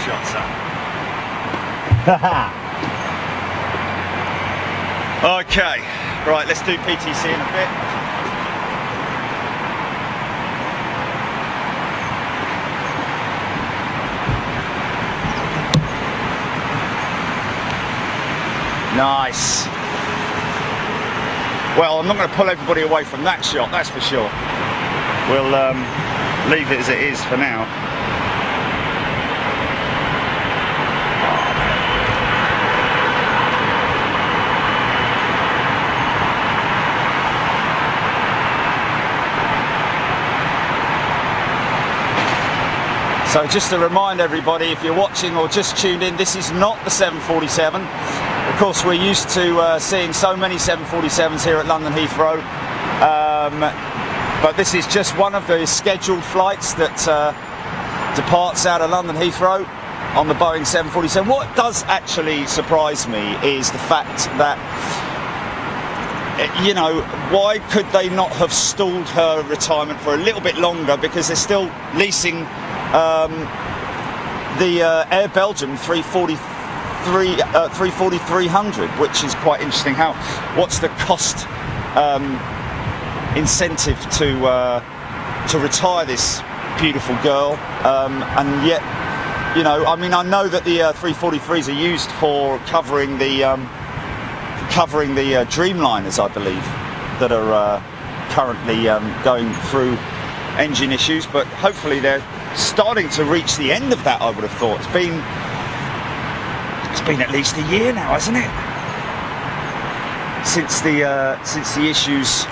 shot, son. Okay, right, let's do PTC in a bit. Nice. Well, I'm not going to pull everybody away from that shot, that's for sure. We'll leave it as it is for now. So just to remind everybody, if you're watching or just tuned in, this is not the 747. Of course, we're used to seeing so many 747s here at London Heathrow, but this is just one of the scheduled flights that departs out of London Heathrow on the Boeing 747. What does actually surprise me is the fact that, you know, why could they not have stalled her retirement for a little bit longer, because they're still leasing the Air Belgium 340-300, which is quite interesting. What's the cost incentive to retire this beautiful girl? And yet, you know, I mean, I know that the 343s are used for covering the Dreamliners, I believe, that are currently going through engine issues, but hopefully they're starting to reach the end of that. I would have thought it's been at least a year now, hasn't it, since the issues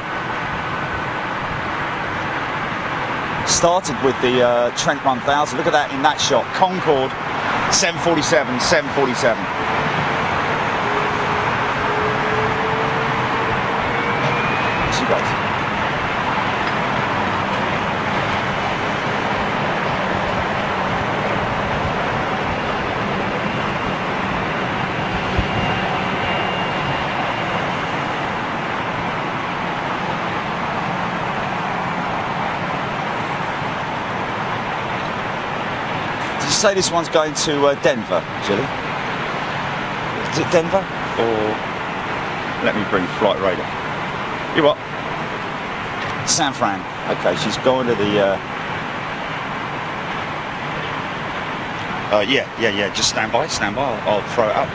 started with the Trent 1000. Look at that in that shot, Concorde 747. She goes. Say this one's going to Denver, Jilly. Is it Denver? Or let me bring flight radar. You what? San Fran. Okay, she's going to the yeah, just stand by, I'll throw it up.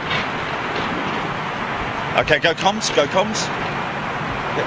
Okay, go comms. Yeah.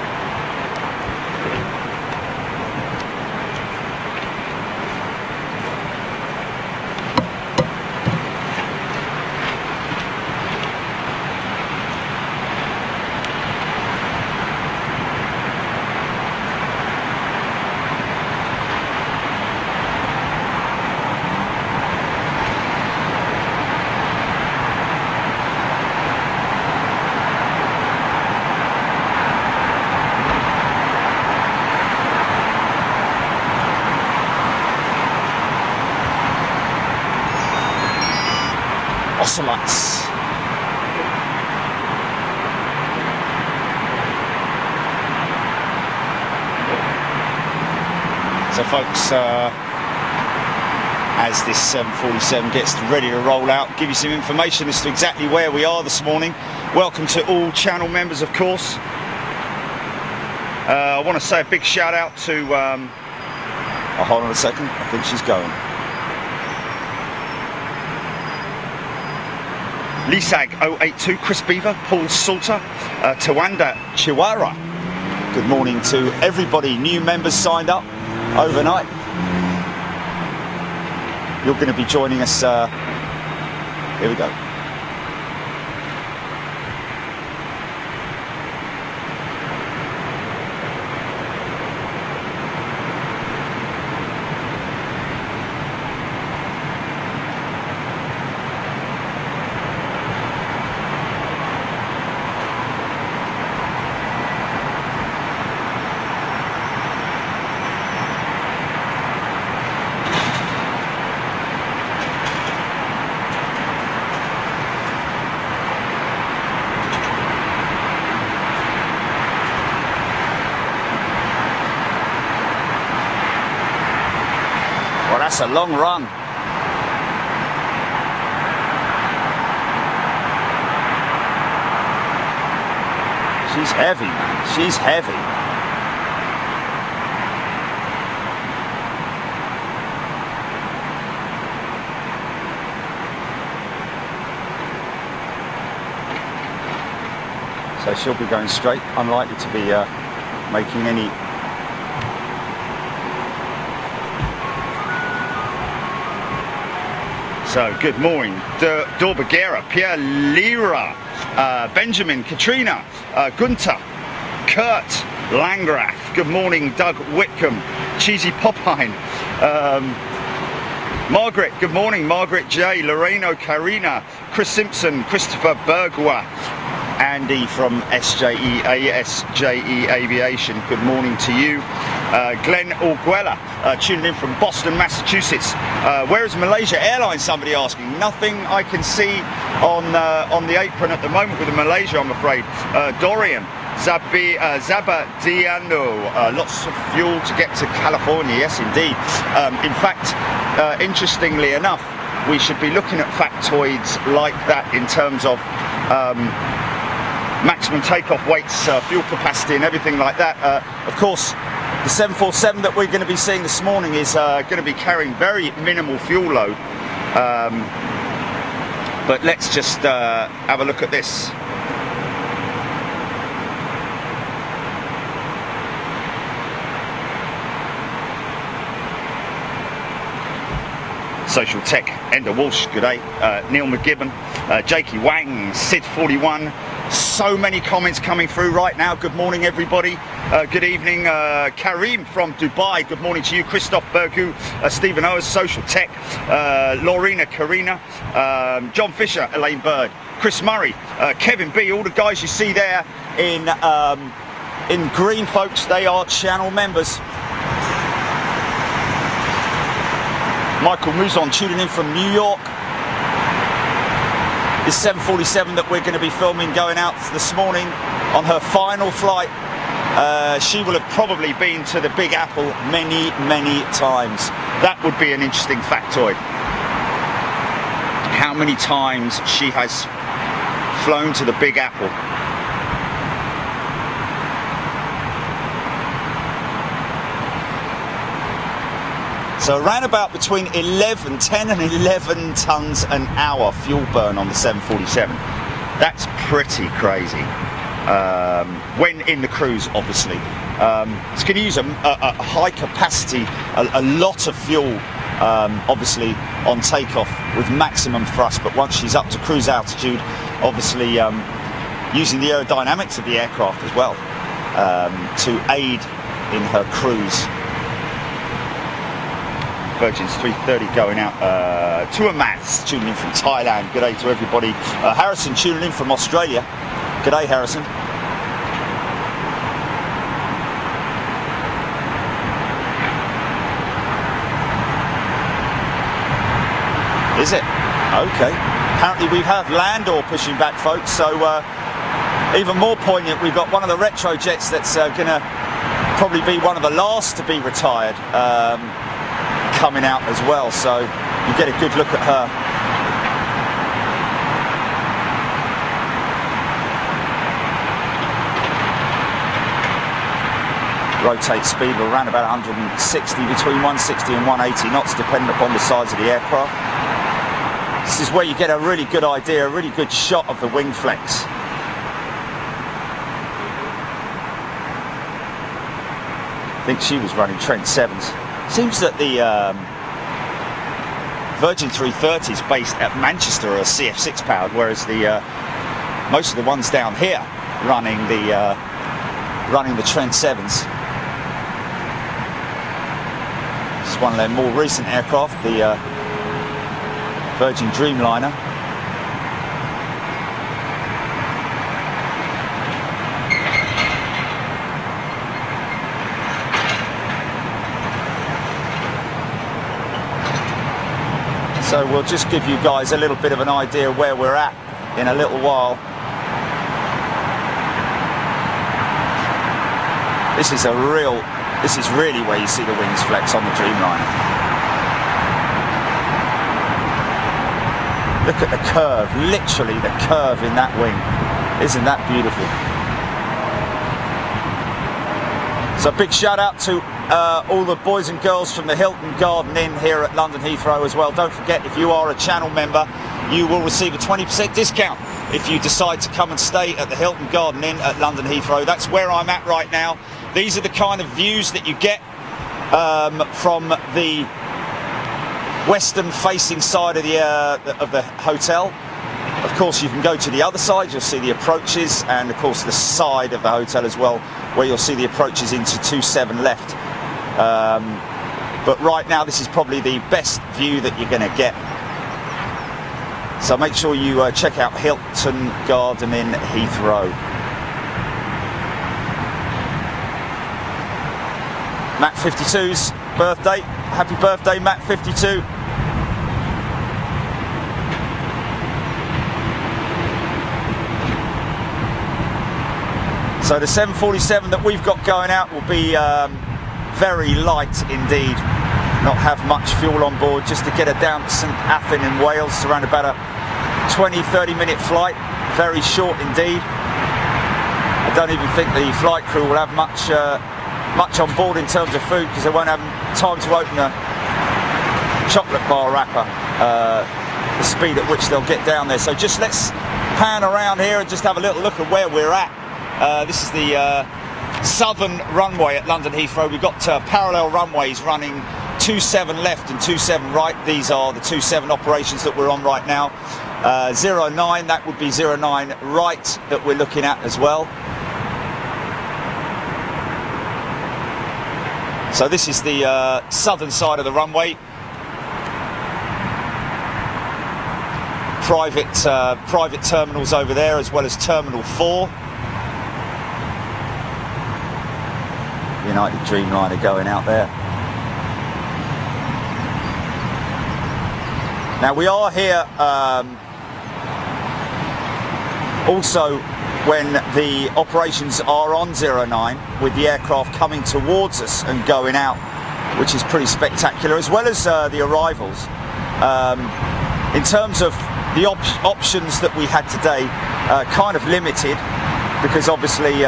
Ocelots. So folks, as this 747 gets ready to roll out, give you some information as to exactly where we are this morning. Welcome to all channel members, of course. I want to say a big shout out to oh, hold on a second, I think she's going. Lisag 082, Chris Beaver, Paul Salter, Tawanda Chiwara. Good morning to everybody. New members signed up overnight. You're going to be joining us. Here we go. That's a long run. She's heavy, man. She's heavy. So she'll be going straight, unlikely to be making any. So good morning, Dorbagera, Pierre Lira, Benjamin, Katrina, Gunther, Kurt, Langraf. Good morning, Doug Whitcomb, Cheesy Popine, Margaret. Good morning, Margaret J, Loreno, Karina, Chris Simpson, Christopher Bergua. Andy from SJE Aviation, good morning to you. Glenn Orguella, tuning in from Boston, Massachusetts. Where is Malaysia Airlines, somebody asking? Nothing I can see on the apron at the moment with Malaysia, I'm afraid. Dorian, Zabadiano, lots of fuel to get to California, yes indeed. In fact, interestingly enough, we should be looking at factoids like that in terms of maximum takeoff weights, fuel capacity and everything like that. Of course, the 747 that we're going to be seeing this morning is going to be carrying very minimal fuel load. But let's just have a look at this. Social Tech, Enda Walsh, good day. Neil McGibbon, Jakey Wang, Sid41. So many comments coming through right now. Good morning, everybody. Good evening, Karim from Dubai. Good morning to you. Christoph Bergu, Stephen Owers, Social Tech, Lorena Karina, John Fisher, Elaine Bird, Chris Murray, Kevin B. All the guys you see there in green, folks, they are channel members. Michael Muzon tuning in from New York. This 747 that we're going to be filming going out this morning on her final flight. She will have probably been to the Big Apple many, many times. That would be an interesting factoid. How many times she has flown to the Big Apple. So around about between 10 and 11 tons an hour fuel burn on the 747. That's pretty crazy. When in the cruise, obviously. It's going to use a high capacity, a lot of fuel, obviously on takeoff with maximum thrust. But once she's up to cruise altitude, obviously using the aerodynamics of the aircraft as well to aid in her cruise. Virgin's 330 going out to Amaz, tuning in from Thailand. Good day to everybody. Harrison tuning in from Australia. Good day, Harrison. Is it? Okay. Apparently we have Landor pushing back, folks. So even more poignant, we've got one of the retro jets that's going to probably be one of the last to be retired. Coming out as well, so you get a good look at her. Rotate speed of around about 160, between 160 and 180 knots, depending upon the size of the aircraft. This is where you get a really good idea, a really good shot of the wing flex. I think she was running Trent 7s. Seems that the Virgin 330 is based at Manchester are CF6 powered, whereas the most of the ones down here running the Trent 7s. This is one of their more recent aircraft, the Virgin Dreamliner. So we'll just give you guys a little bit of an idea where we're at in a little while. This is really where you see the wings flex on the Dreamliner. Look at the curve, literally the curve in that wing. Isn't that beautiful? So big shout out to all the boys and girls from the Hilton Garden Inn here at London Heathrow as well. Don't forget, if you are a channel member, you will receive a 20% discount if you decide to come and stay at the Hilton Garden Inn at London Heathrow. That's where I'm at right now. These are the kind of views that you get from the western facing side of the hotel. Of course, you can go to the other side, you'll see the approaches, and of course the side of the hotel as well, where you'll see the approaches into 27 left. But right now this is probably the best view that you're going to get. So make sure you check out Hilton Garden Inn Heathrow. Matt 52's birthday. Happy birthday, Matt 52. So the 747 that we've got going out will be very light indeed. Not have much fuel on board, just to get her down to St Athan in Wales. It's around about a 20-30 minute flight. Very short indeed. I don't even think the flight crew will have much on board in terms of food, because they won't have time to open a chocolate bar wrapper, the speed at which they'll get down there. So just let's pan around here and just have a little look at where we're at. This is the southern runway at London Heathrow. We've got parallel runways running 27 left and 27 right. These are the 27 operations that we're on right now. 09, that would be 09 right that we're looking at as well. So this is the southern side of the runway. Private terminals over there, as well as Terminal 4. United Dreamliner going out there. Now we are here also when the operations are on 09, with the aircraft coming towards us and going out, which is pretty spectacular, as well as the arrivals. In terms of the options that we had today, kind of limited, because obviously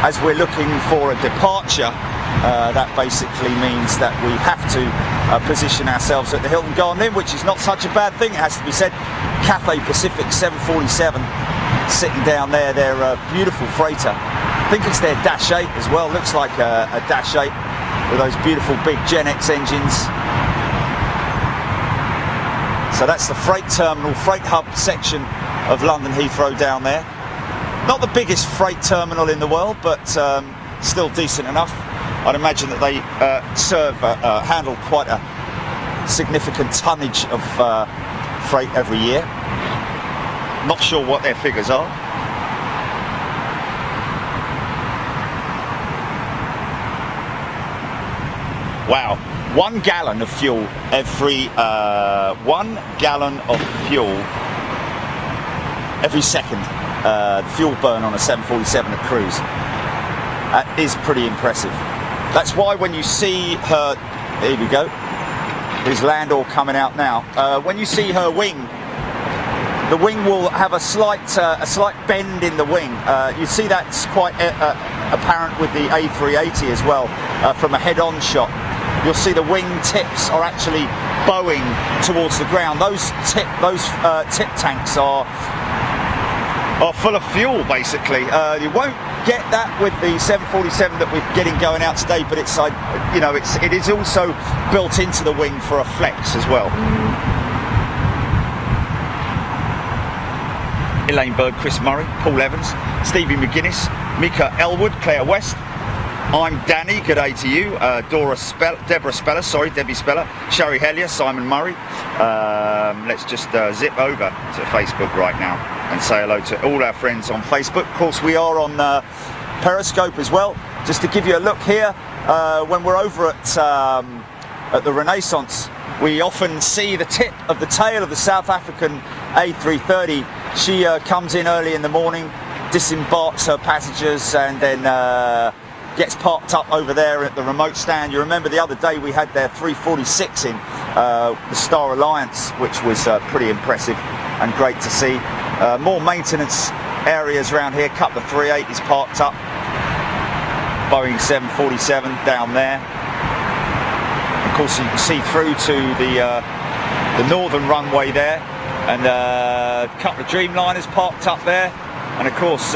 as we're looking for a departure, that basically means that we have to position ourselves at the Hilton Garden Inn, which is not such a bad thing, it has to be said. Cathay Pacific 747 sitting down there, their beautiful freighter. I think it's their Dash 8 as well, looks like a Dash 8 with those beautiful big Gen X engines. So that's the freight terminal, freight hub section of London Heathrow down there. Not the biggest freight terminal in the world, but still decent enough. I'd imagine that they handle quite a significant tonnage of freight every year. Not sure what their figures are. Wow, 1 gallon of fuel every 1 gallon of fuel every second. The fuel burn on a 747 at cruise. That is pretty impressive. That's why when you see her, there we go, there's Landor coming out now. When you see her wing, the wing will have a slight bend in the wing. You see that's quite apparent with the A380 as well, from a head-on shot. You'll see the wing tips are actually bowing towards the ground. Those tip tanks are full of fuel, basically. You won't get that with the 747 that we're getting going out today, but it's like, you know, it is also built into the wing for a flex as well. Elaine Bird, Chris Murray, Paul Evans, Stevie McGuinness, Mika Elwood, Claire West. I'm Danny, good day to you. Debbie Speller, Sherry Hellier, Simon Murray. Let's just zip over to Facebook right now and say hello to all our friends on Facebook. Of course, we are on Periscope as well. Just to give you a look here, when we're over at the Renaissance, we often see the tip of the tail of the South African A330. She comes in early in the morning, disembarks her passengers, and then gets parked up over there at the remote stand. You remember the other day we had their 346 in, the Star Alliance, which was pretty impressive and great to see. More maintenance areas around here, couple of 380s parked up. Boeing 747 down there. Of course, you can see through to the northern runway there, and a couple of Dreamliners parked up there, and of course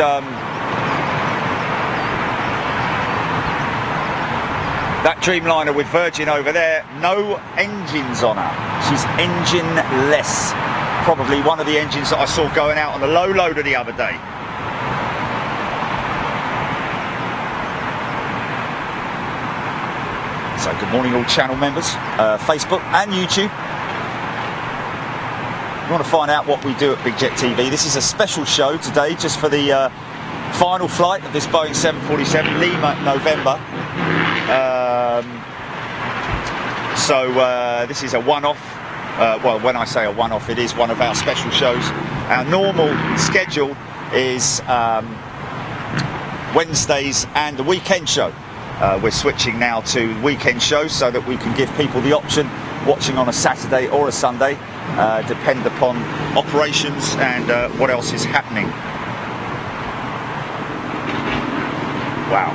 that Dreamliner with Virgin over there, no engines on her. She's engine-less. Probably one of the engines that I saw going out on the low loader the other day. So good morning all channel members, Facebook and YouTube. If you want to find out what we do at Big Jet TV, this is a special show today just for the final flight of this Boeing 747, Lima, November. This is a one-off. Well, when I say a one-off, it is one of our special shows. Our normal schedule is Wednesdays and the weekend show. We're switching now to weekend shows so that we can give people the option watching on a Saturday or a Sunday, depend upon operations and what else is happening. Wow.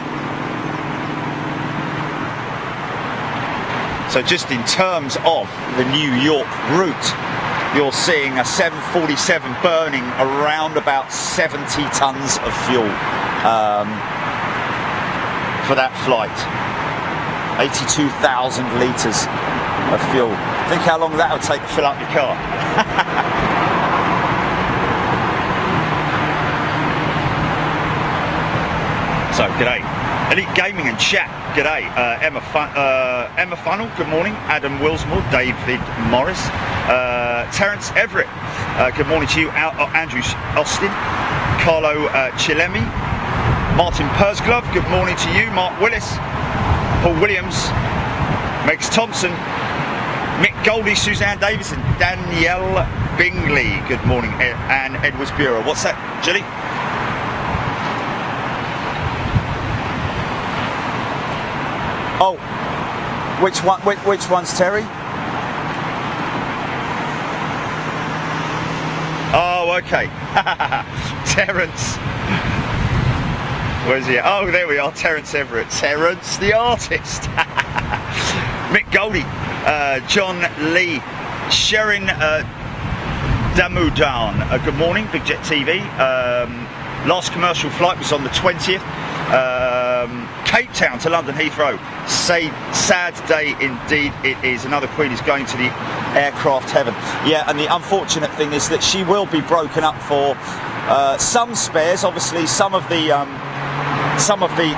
So just in terms of the New York route, you're seeing a 747 burning around about 70 tons of fuel for that flight. 82,000 litres of fuel. Think how long that would take to fill up your car. So, g'day. Elite Gaming and Chat, g'day. Emma Funnel, good morning. Adam Willsmore, David Morris, Terence Everett, good morning to you. Andrew Austin, Carlo Chilemi, Martin Persglove, good morning to you. Mark Willis, Paul Williams, Megs Thompson, Mick Goldie, Suzanne Davison, Danielle Bingley, good morning, and Edwards Bureau. What's that, Jilly? Oh, which one? Which one's Terry? Oh, okay. Terence. Where's he at? Oh, there we are, Terence Everett. Terence the artist. Mick Goldie, John Lee, Sherin Damudan. Good morning, Big Jet TV. Last commercial flight was on the 20th. Cape Town to London Heathrow. Sad day indeed it is. Another Queen is going to the aircraft heaven. Yeah, and the unfortunate thing is that she will be broken up for some spares. Obviously, some of the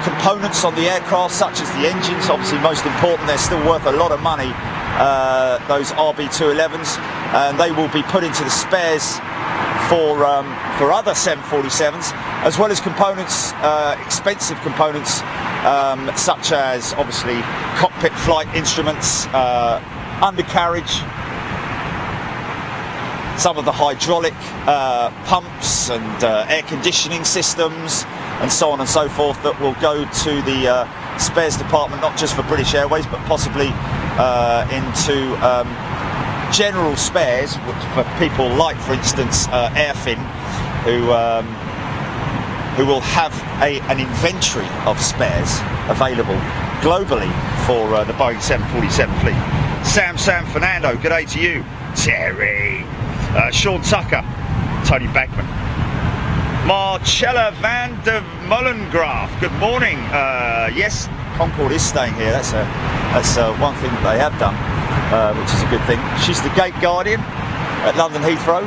components on the aircraft, such as the engines, obviously most important, they're still worth a lot of money, those RB211s, and they will be put into the spares for other 747s, as well as components, expensive components, such as obviously cockpit flight instruments, undercarriage, some of the hydraulic pumps and air conditioning systems, and so on and so forth, that will go to the spares department, not just for British Airways, but possibly into general spares for people like, for instance, Airfin, who will have an inventory of spares available globally for the Boeing 747 fleet. Sam Fernando, good day to you. Terry, Sean Tucker, Tony Bagman, Marcella van der Mullengraaf, good morning. Yes, Concorde is staying here. That's one thing that they have done, which is a good thing. She's the gate guardian at London Heathrow.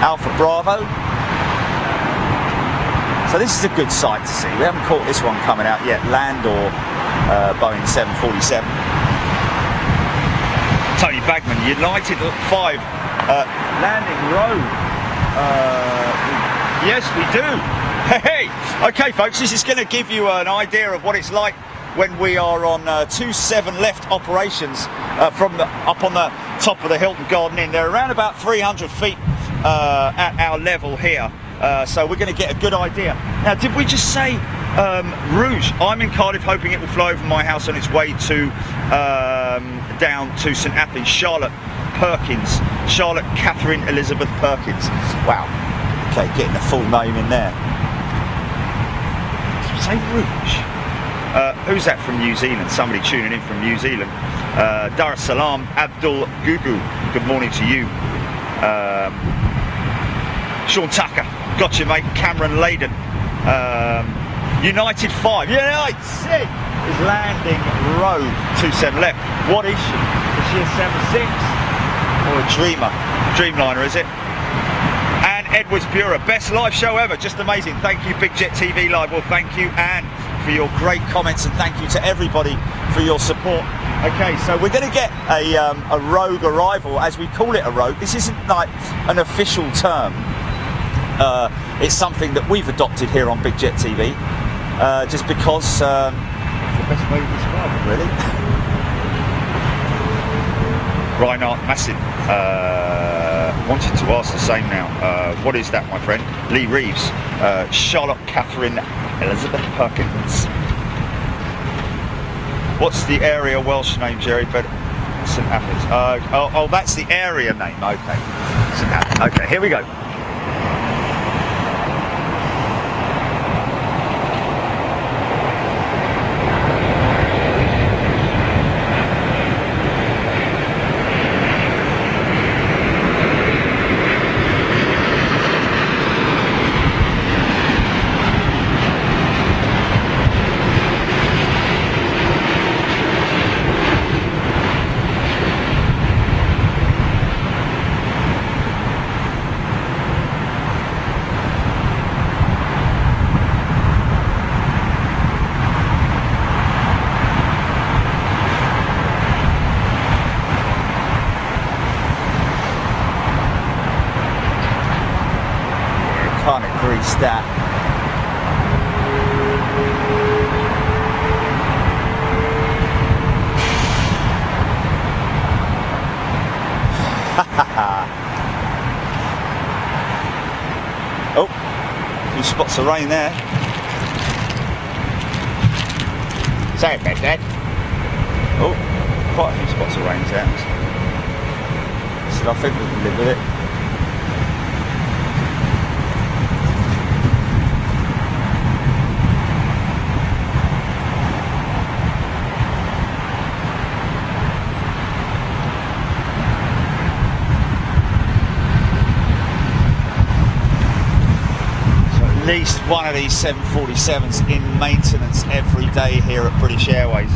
Alpha Bravo. So this is a good sight to see. We haven't caught this one coming out yet. Landor, Boeing 747. Tony Bagman, United 5, landing road. Yes, we do. Hey, okay, folks, this is going to give you an idea of what it's like when we are on 27 left operations from up on the top of the Hilton Garden Inn. They're around about 300 feet at our level here. So we're going to get a good idea. Now, did we just say Rouge? I'm in Cardiff, hoping it will fly over my house on its way to down to St Athens. Charlotte Catherine Elizabeth Perkins. Wow. Okay, getting the full name in there. say Rouge? Who's that from New Zealand? Somebody tuning in from New Zealand. Dar es Salaam, Abdul Gugu. Good morning to you. Sean Tucker, got you, mate. Cameron Layden. United 5. United 6 is landing road 27 left. What is she? Is she a 76 or a Dreamer? Dreamliner, is it? And Edwards Bureau, best live show ever. Just amazing. Thank you, Big Jet TV Live. Well, thank you, Anne, for your great comments, and thank you to everybody for your support. Okay, so we're going to get a rogue arrival, as we call it, a rogue. This isn't like an official term. It's something that we've adopted here on Big Jet TV, just because it's the best way to describe it, really. Reinhard Massin wanted to ask the same now. What is that, my friend? Lee Reeves, Charlotte Catherine Elizabeth Perkins. What's the area Welsh name, Jerry? But St Athens. Oh, that's the area name. Okay. St Athens. Okay, here we go. That oh, a few spots of rain there. Sorry about that. Oh, quite a few spots of rain there. So I think we can live with it. At least one of these 747s in maintenance every day here at British Airways.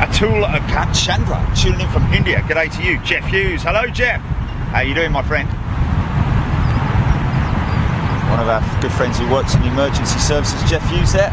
Atul Chandra tuning in from India. G'day to you. Jeff Hughes. Hello, Jeff. How you doing, my friend? One of our good friends who works in emergency services, Jeff Hughes there.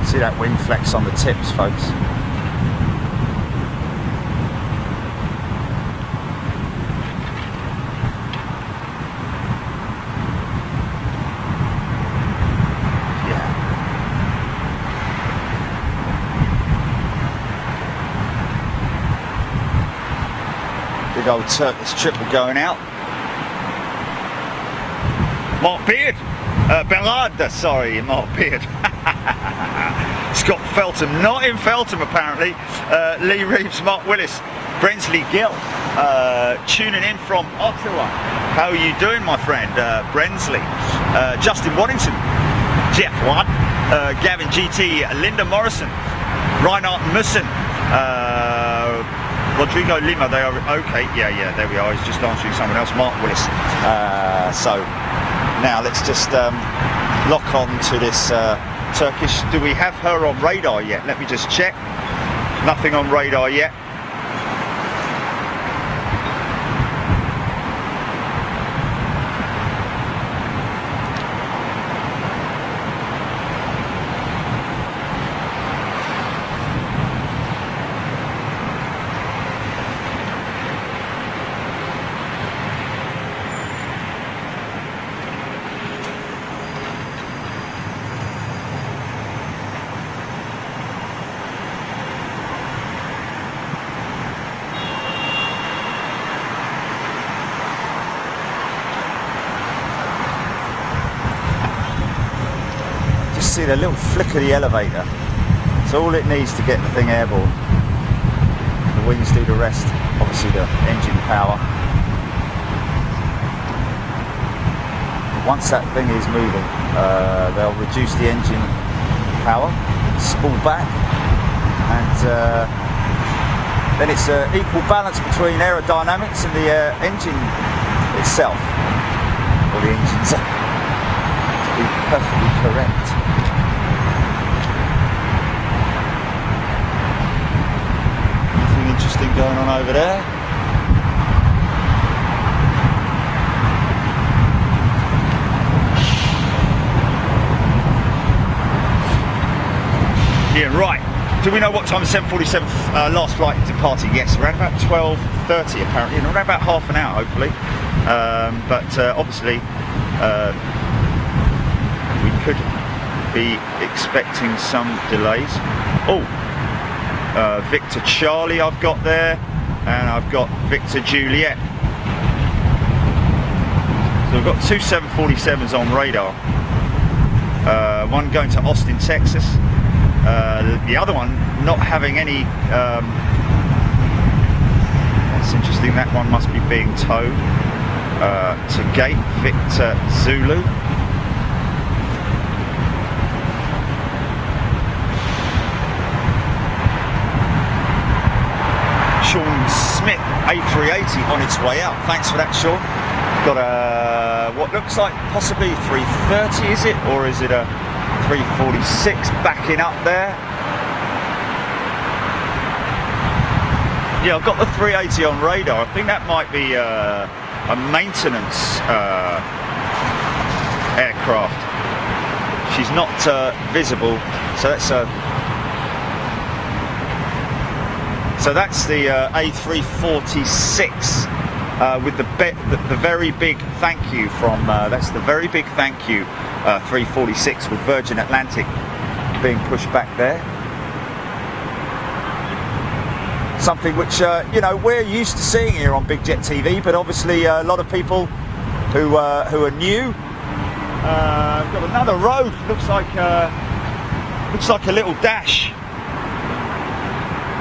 See that wing flex on the tips, folks. Yeah. Big old Turkish triple going out. Mark Beard. Belada, sorry, Mark Beard. Scott Feltham, not in Feltham apparently. Lee Reeves, Mark Willis, Brensley Gill, tuning in from Ottawa. How are you doing, my friend? Brensley, Justin Waddington, Jeff Watt, Gavin GT, Linda Morrison, Reinhard Mussen, Rodrigo Lima. They are okay. Yeah, there we are. He's just answering someone else. Mark Willis. So now let's just lock on to this Turkish. Do we have her on radar yet? Let me just check. Nothing on radar yet. see the little flick of the elevator. So all it needs to get the thing airborne. The wings do the rest. Obviously the engine power. Once that thing is moving, they'll reduce the engine power, spool back, and then it's an equal balance between aerodynamics and the engine itself, or the engines, to be perfectly correct. Nothing interesting going on over there. Yeah, right. Do we know what time the 747 last flight departed? Yes, around about 12:30 apparently, in around about half an hour hopefully. But obviously we could be expecting some delays. Oh, Victor Charlie I've got there, and I've got Victor Juliet. So we've got two 747s on radar. One going to Austin, Texas. The other one not having any, that's interesting, that one must be being towed to gate Victor Zulu. Sean Smith, A380 on its way out. Thanks for that, Sean. Got a, what looks like possibly 330, is it? Or is it a 346 backing up there? Yeah, I've got the 380 on radar. I think that might be a maintenance aircraft. She's not visible, so that's the A346 with the very big thank you from that's the very big thank you 346 with Virgin Atlantic being pushed back there. Something which you know, we're used to seeing here on Big Jet TV, but obviously a lot of people who are new. Got another road. Looks like a little dash.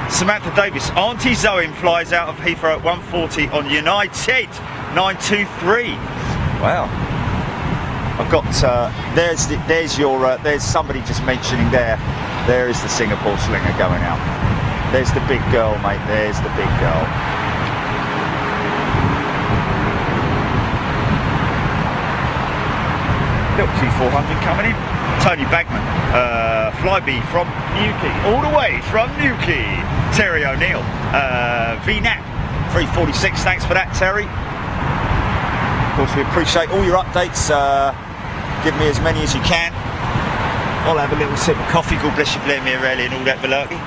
Samantha Davis, Auntie Zoe flies out of Heathrow at 1:40 on United 923. Wow. I've got there's somebody just mentioning there. There is the Singapore Slinger going out. There's the big girl, mate. There's the big girl. Little Q400 coming in. Tony Bagman, Flyby from Newquay, all the way from Newquay. Terry O'Neill, VNAP 346. Thanks for that, Terry. Of course, we appreciate all your updates. Give me as many as you can. I'll have a little sip of coffee. God bless you, blame me really, and all that malarkey.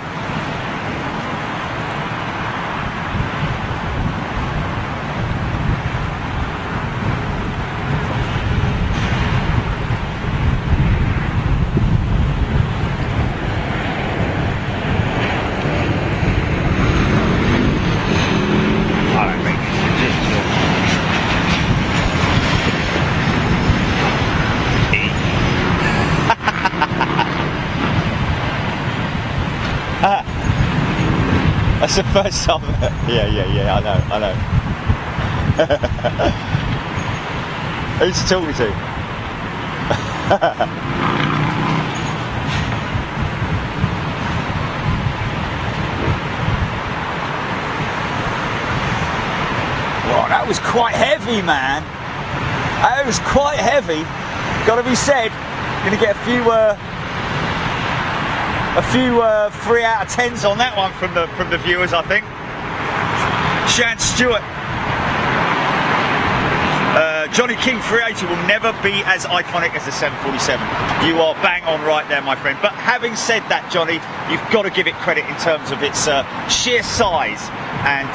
That's the first time. Yeah, I know. Who's he talking to? Well, that was quite heavy, man. That was quite heavy. Gotta be said. Gonna get a few 3 out of 10s on that one from the viewers, I think. Shan Stewart, Johnny King 380 will never be as iconic as the 747. You are bang on right there, my friend. But having said that, Johnny, you've got to give it credit in terms of its sheer size and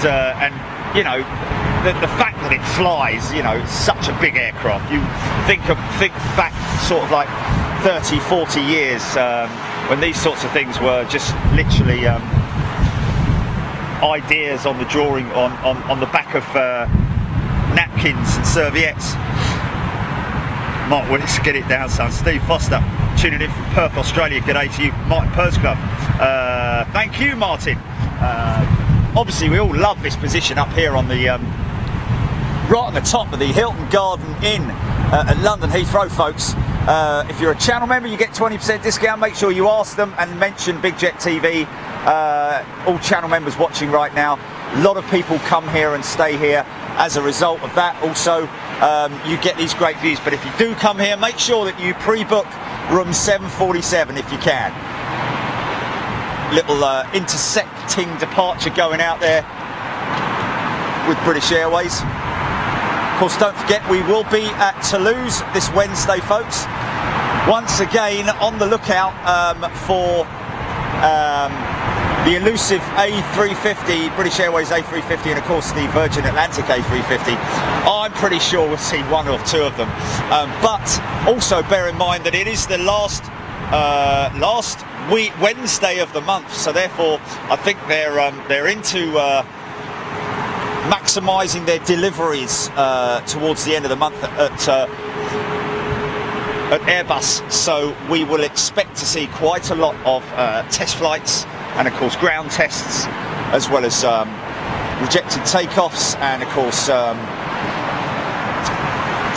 you know, the fact that it flies. You know, it's such a big aircraft. You think back sort of like 30, 40 years. When these sorts of things were just literally ideas on the drawing on the back of napkins and serviettes. Mark Willis, get it down, son. Steve Foster, tuning in from Perth, Australia. G'day to you, Martin Persclub. Thank you, Martin. Obviously, we all love this position up here on the right on the top of the Hilton Garden Inn at London Heathrow, folks. If you're a channel member, you get 20% discount. Make sure you ask them and mention Big Jet TV. All channel members watching right now. A lot of people come here and stay here as a result of that. Also, you get these great views. But if you do come here, make sure that you pre-book room 747 if you can. Little intersecting departure going out there with British Airways. Of course, don't forget, we will be at Toulouse this Wednesday, folks. Once again, on the lookout for the elusive A350, British Airways A350, and of course the Virgin Atlantic A350. I'm pretty sure we'll see one or two of them. But also bear in mind that it is the last week, Wednesday of the month, so therefore I think they're into maximising their deliveries towards the end of the month at Airbus. So we will expect to see quite a lot of test flights and of course ground tests, as well as rejected takeoffs and of course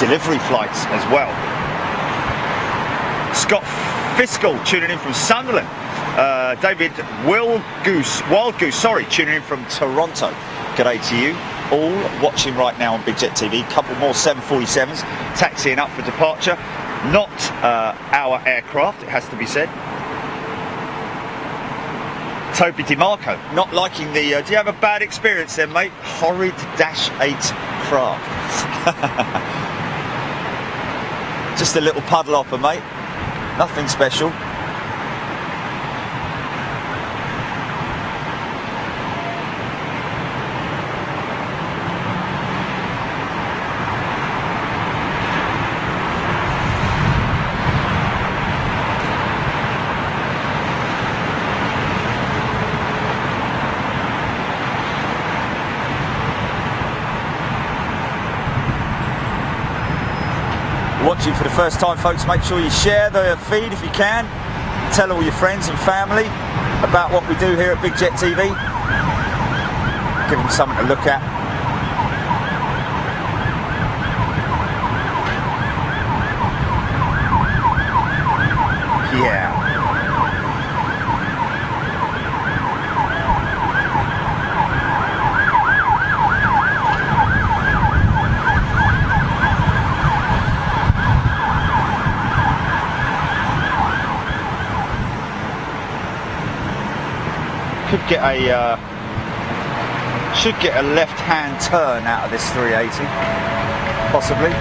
delivery flights as well. Scott Fiscal tuning in from Sunderland. David Wildgoose, sorry, tuning in from Toronto. G'day to you all watching right now on Big Jet TV. Couple more 747s taxiing up for departure. Not our aircraft, it has to be said. Toby DeMarco, not liking the... do you have a bad experience there, mate? Horrid Dash 8 craft. Just a little puddle hopper, mate. Nothing special. Watching for the first time, folks, make sure you share the feed if you can. Tell all your friends and family about what we do here at Big Jet TV. Give them something to look at. Yeah. Should get a left-hand turn out of this 380, possibly.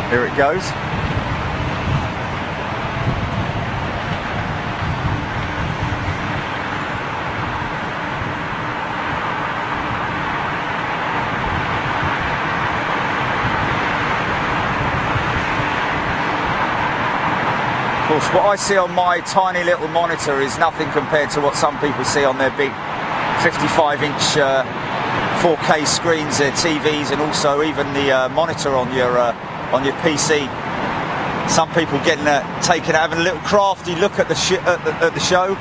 Here it goes. Of course, what I see on my tiny little monitor is nothing compared to what some people see on their big 55-inch 4K screens, their TVs, and also even the monitor on your PC. Some people getting having a little crafty look at the show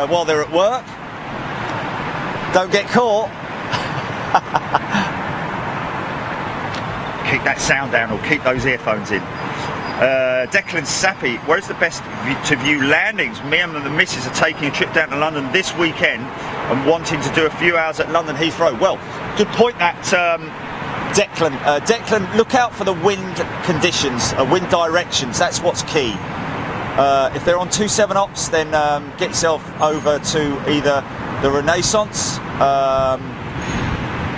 while they're at work. Don't get caught. Keep that sound down, or keep those earphones in. Declan Sappy, where's the best to view landings? Me and the missus are taking a trip down to London this weekend and wanting to do a few hours at London Heathrow. Well, good point that, Declan. Declan, look out for the wind conditions, wind directions. That's what's key. If they're on 27 knots, then get yourself over to either the Renaissance.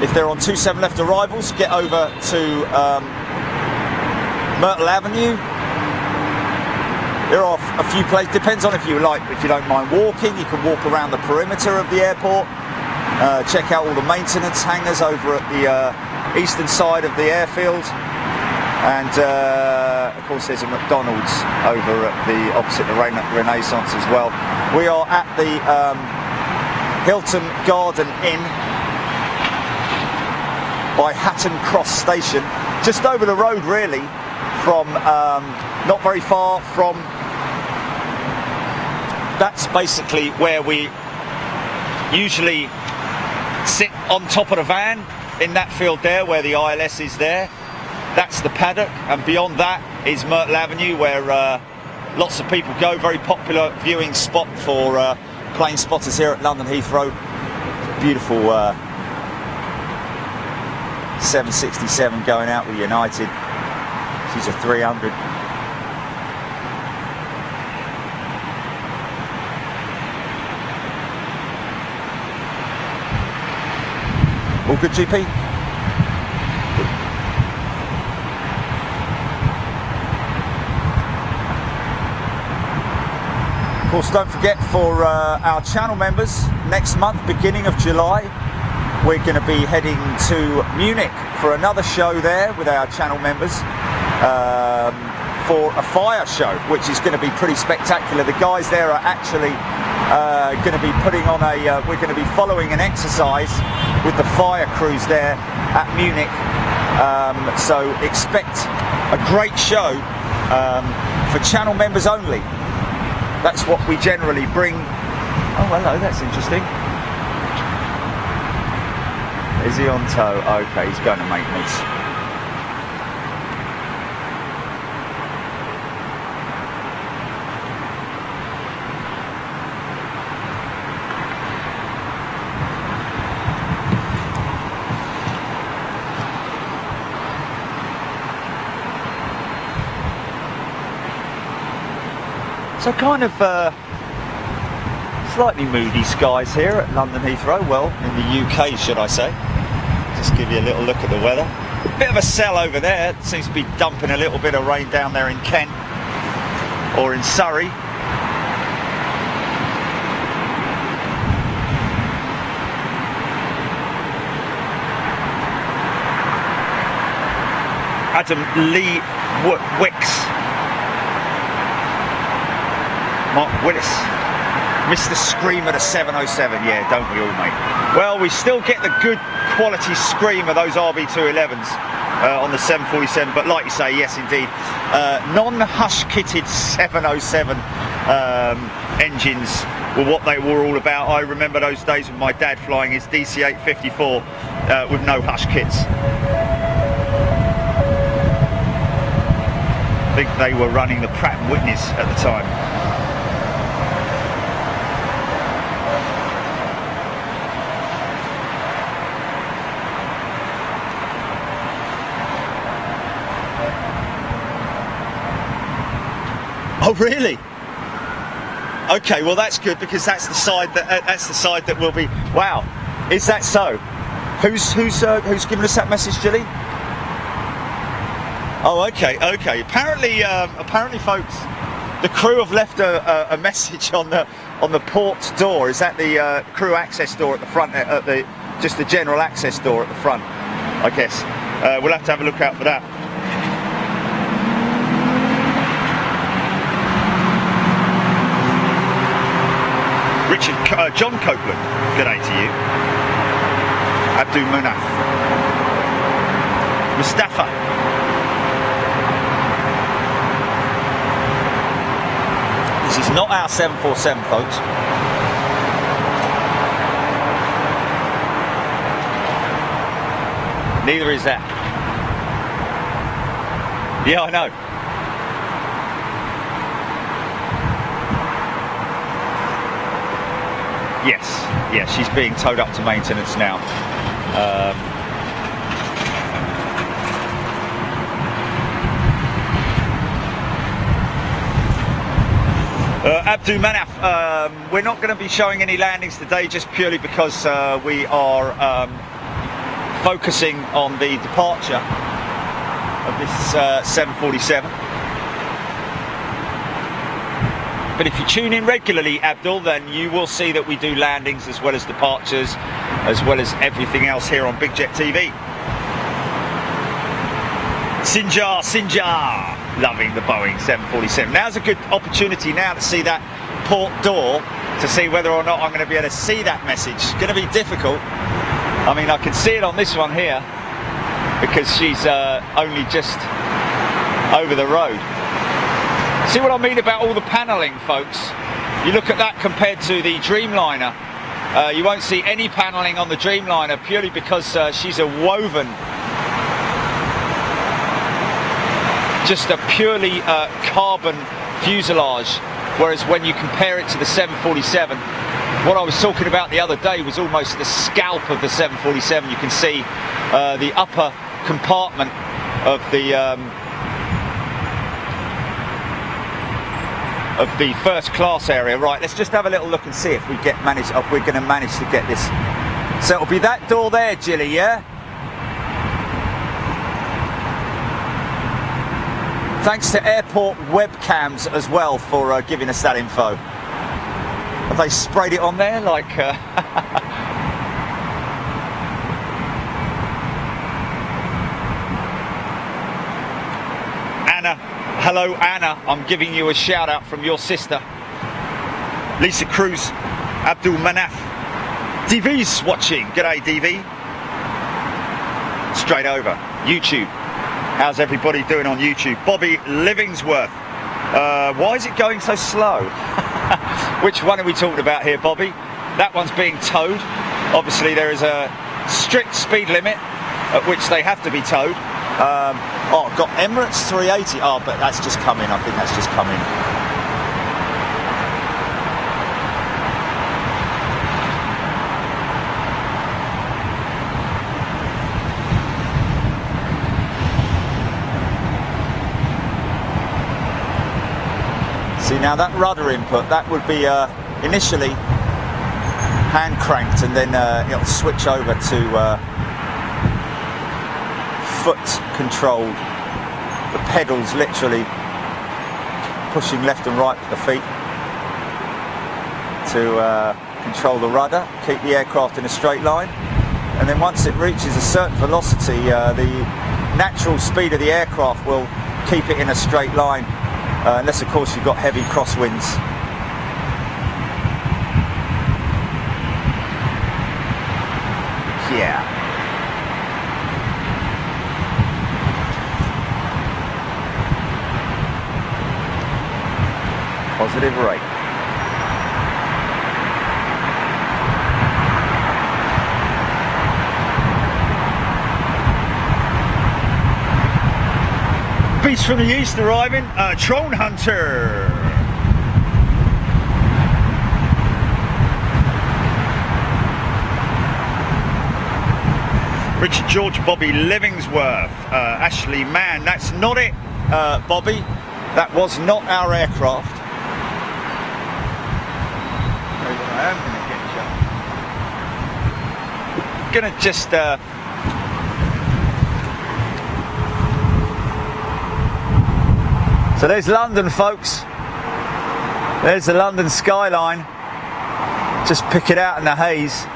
If they're on 27 left arrivals, get over to Myrtle Avenue. There are a few places, depends on if you don't mind walking, you can walk around the perimeter of the airport, check out all the maintenance hangars over at the eastern side of the airfield, and of course there's a McDonald's over at the opposite the Renaissance as well. We are at the Hilton Garden Inn by Hatton Cross Station, just over the road really from, not very far from, that's basically where we usually sit on top of the van, in that field there where the ILS is there. That's the paddock, and beyond that is Myrtle Avenue, where lots of people go. Very popular viewing spot for plane spotters here at London Heathrow. Beautiful 767 going out with United. She's a 300. All good, GP? Of course, don't forget, for our channel members, next month, beginning of July, we're going to be heading to Munich for another show there with our channel members, for a fire show, which is going to be pretty spectacular. The guys there are actually going to be putting on a, we're going to be following an exercise with the fire crews there at Munich. So expect a great show for channel members only. That's what we generally bring. Oh, hello, that's interesting. Is he on tow? Okay, he's going to maintenance. So kind of slightly moody skies here at London Heathrow, well, in the UK should I say. Just give you a little look at the weather. Bit of a cell over there, it seems to be dumping a little bit of rain down there in Kent or in Surrey. Adam Lee Wicks. Mark Willis, Mr. Scream at a 707, yeah, don't we all, mate? Well, we still get the good quality scream of those RB211s on the 747, but like you say, yes indeed, non-hush kitted 707 engines were what they were all about. I remember those days with my dad flying his DC-854 with no hush kits. I think they were running the Pratt & Whitneys at the time. Oh really? Okay, well that's good, because that's the side that will be. Wow, is that so? Who's given us that message, Gilly? Oh, okay. Apparently, folks, the crew have left a message on the port door. Is that the crew access door at the front? Just the general access door at the front, I guess. We'll have to have a look out for that. John Copeland, good day to you. Abdul Munaf. Mustafa. This is not our 747, folks. Neither is that. Yeah, I know. Yes, she's being towed up to maintenance now. Abdul Manaf, we're not going to be showing any landings today, just purely because we are focusing on the departure of this 747. But if you tune in regularly, Abdul, then you will see that we do landings as well as departures, as well as everything else here on Big Jet TV. Sinjar, loving the Boeing 747. Now's a good opportunity now to see that port door, to see whether or not I'm going to be able to see that message. It's going to be difficult. I mean, I can see it on this one here. because she's only just over the road. See what I mean about all the panelling, folks? You look at that compared to the Dreamliner. You won't see any panelling on the Dreamliner purely because she's a woven, just a purely carbon fuselage, whereas when you compare it to the 747, what I was talking about the other day was almost the scalp of the 747. You can see the upper compartment of the first class area. Right, let's just have a little look and see if we're going to manage to get this. So it'll be that door there, Jilly, yeah? Thanks to airport webcams as well for giving us that info. Have they sprayed it on there like... Anna, hello Anna, I'm giving you a shout out from your sister. Lisa Cruz, Abdul Manaf. DV's watching, g'day DV. Straight over, YouTube. How's everybody doing on YouTube? Bobby Livingsworth. Why is it going so slow? Which one are we talking about here, Bobby? That one's being towed. Obviously there is a strict speed limit at which they have to be towed. Oh, I've got Emirates 380. Oh, but that's just come in. I think that's just come in. See, now that rudder input, that would be initially hand cranked, and then it'll switch over to foot controlled. The pedals literally pushing left and right with the feet to control the rudder, keep the aircraft in a straight line, and then once it reaches a certain velocity, the natural speed of the aircraft will keep it in a straight line, unless of course you've got heavy crosswinds. Yeah. Positive rate. Beast from the east arriving, Drone Hunter. Richard George, Bobby Livingsworth, Ashley Mann. That's not it, Bobby. That was not our aircraft. I am going to get you. Gonna just so there's London, folks. There's the London skyline. Just pick it out in the haze.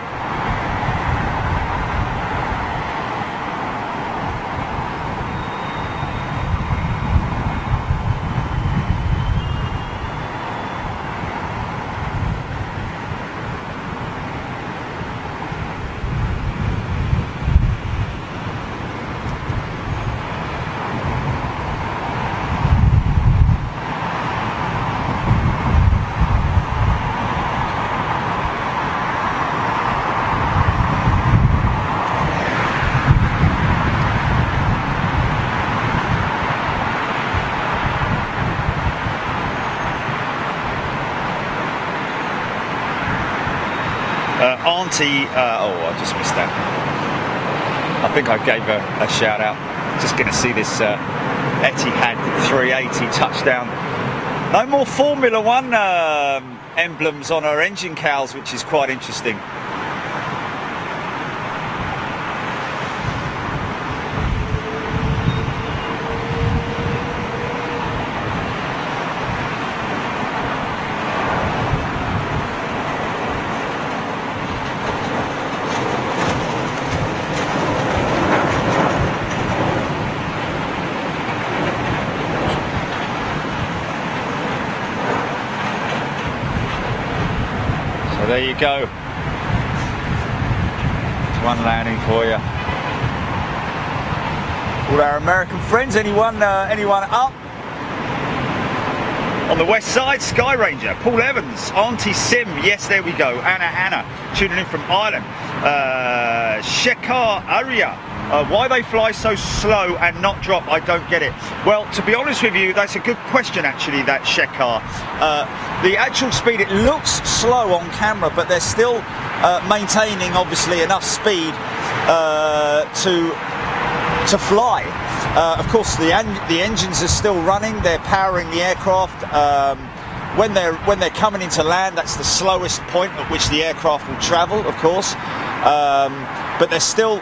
Auntie, oh, I just missed that. I think I gave her a shout out. Just going to see this Etihad 380 touchdown. No more Formula One emblems on her engine cowls, which is quite interesting. There you go. One landing for you. All our American friends, anyone up? On the west side, Sky Ranger, Paul Evans, Auntie Sim, yes, there we go. Anna, tuning in from Ireland. Shekhar Arya, why they fly so slow and not drop, I don't get it. Well, to be honest with you, that's a good question actually, that Shekhar. The actual speed, it looks slow on camera, but they're still maintaining obviously enough speed to fly. Of course, the engines are still running. They're powering the aircraft. When they're coming into land, that's the slowest point at which the aircraft will travel, of course. But they're still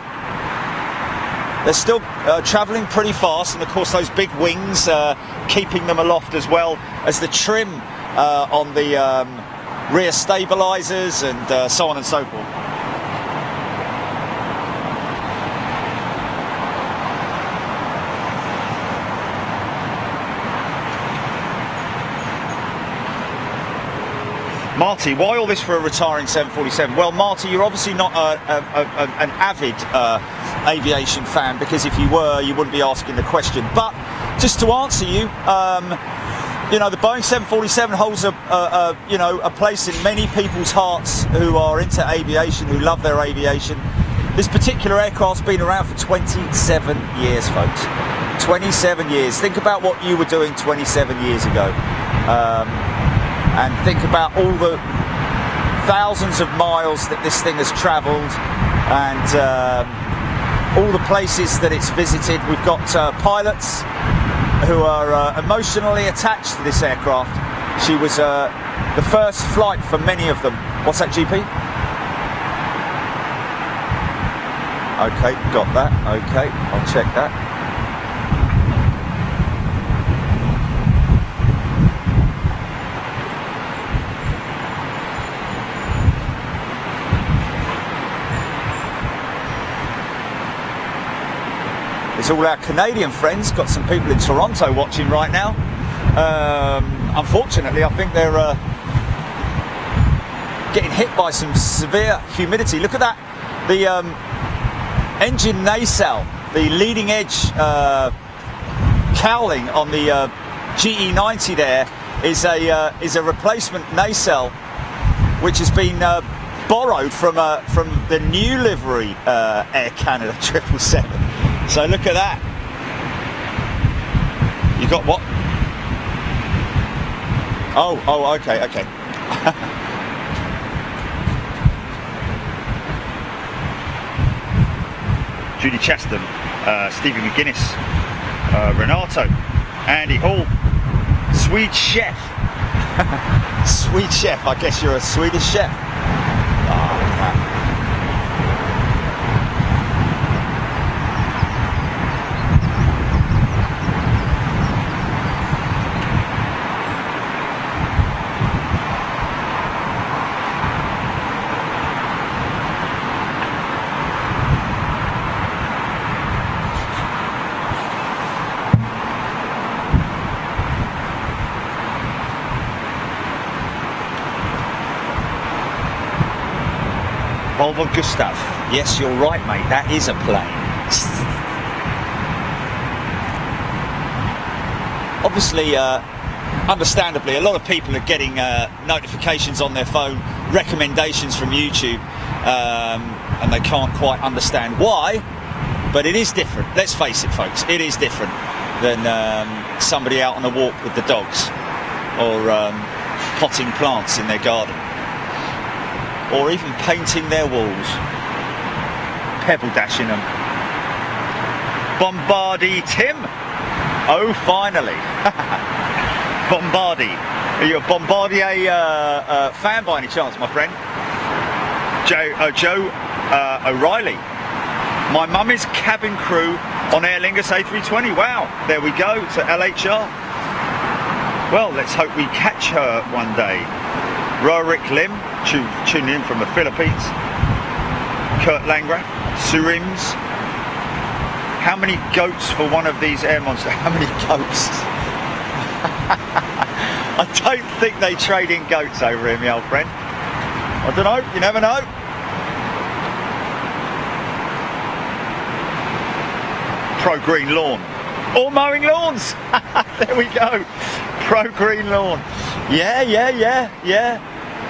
travelling pretty fast, and of course those big wings keeping them aloft, as well as the trim on the rear stabilisers and so on and so forth. Marty, why all this for a retiring 747? Well, Marty, you're obviously not an avid aviation fan, because if you were, you wouldn't be asking the question. But just to answer you, you know, the Boeing 747 holds a place in many people's hearts who are into aviation, who love their aviation. This particular aircraft's been around for 27 years, folks. 27 years. Think about what you were doing 27 years ago. And think about all the thousands of miles that this thing has travelled, and all the places that it's visited. We've got pilots who are emotionally attached to this aircraft. She was the first flight for many of them. What's that, GP? Okay, got that. Okay, I'll check that. It's all our Canadian friends. Got some people in Toronto watching right now. Unfortunately, I think they're getting hit by some severe humidity. Look at that. The engine nacelle, the leading edge cowling on the GE90 there is a replacement nacelle, which has been borrowed from the new livery Air Canada 777. So look at that. You got what? Oh, okay. Judy Chaston, Stevie McGuinness, Renato, Andy Hall, Swede Chef. Swede Chef, I guess you're a Swedish chef. Oh, man. Volvo Gustav. Yes, you're right, mate. That is a plane. Obviously, understandably, a lot of people are getting notifications on their phone, recommendations from YouTube, and they can't quite understand why. But it is different. Let's face it, folks. It is different than somebody out on a walk with the dogs, or potting plants in their garden, or even painting their walls, pebble dashing them. Bombardier Tim. Oh, finally. Bombardier. Are you a Bombardier fan by any chance, my friend? Joe O'Reilly. My mum is cabin crew on Aer Lingus A320. Wow, there we go, to LHR. Well, let's hope we catch her one day. Rorik Lim, tuning in from the Philippines. Kurt Langraf, Surims. How many goats for one of these air monsters? How many goats? I don't think they trade in goats over here, my old friend. I don't know, you never know. Pro Green Lawn. All mowing lawns. There we go. Pro Green Lawn. Yeah.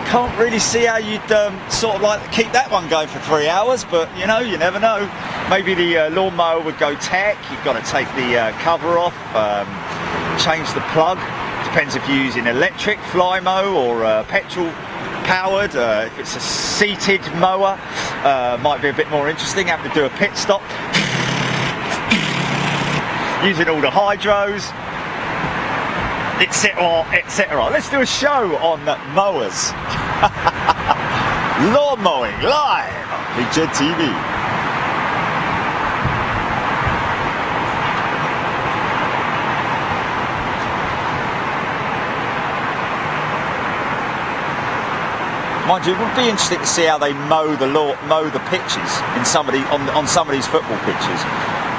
Can't really see how you'd sort of like keep that one going for 3 hours, but you know, you never know. Maybe the lawnmower would go tech. You've got to take the cover off, change the plug. Depends if you're using electric fly mow or petrol powered. If it's a seated mower, might be a bit more interesting. Have to do a pit stop. Using all the hydros, etc, etc. Let's do a show on mowers. Lawn mowing live on Picture TV. Mind you, it would be interesting to see how they mow the pitches in on some of these football pitches,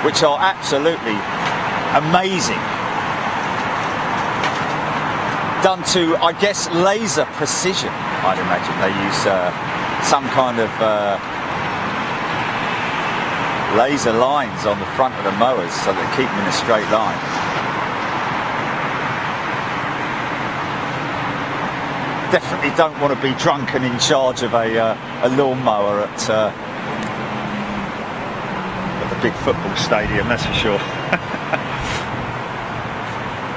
which are absolutely amazing. Done to, I guess, laser precision. I'd imagine they use some kind of laser lines on the front of the mowers so they keep them in a straight line. Definitely don't want to be drunk and in charge of a lawnmower at the big football stadium, that's for sure.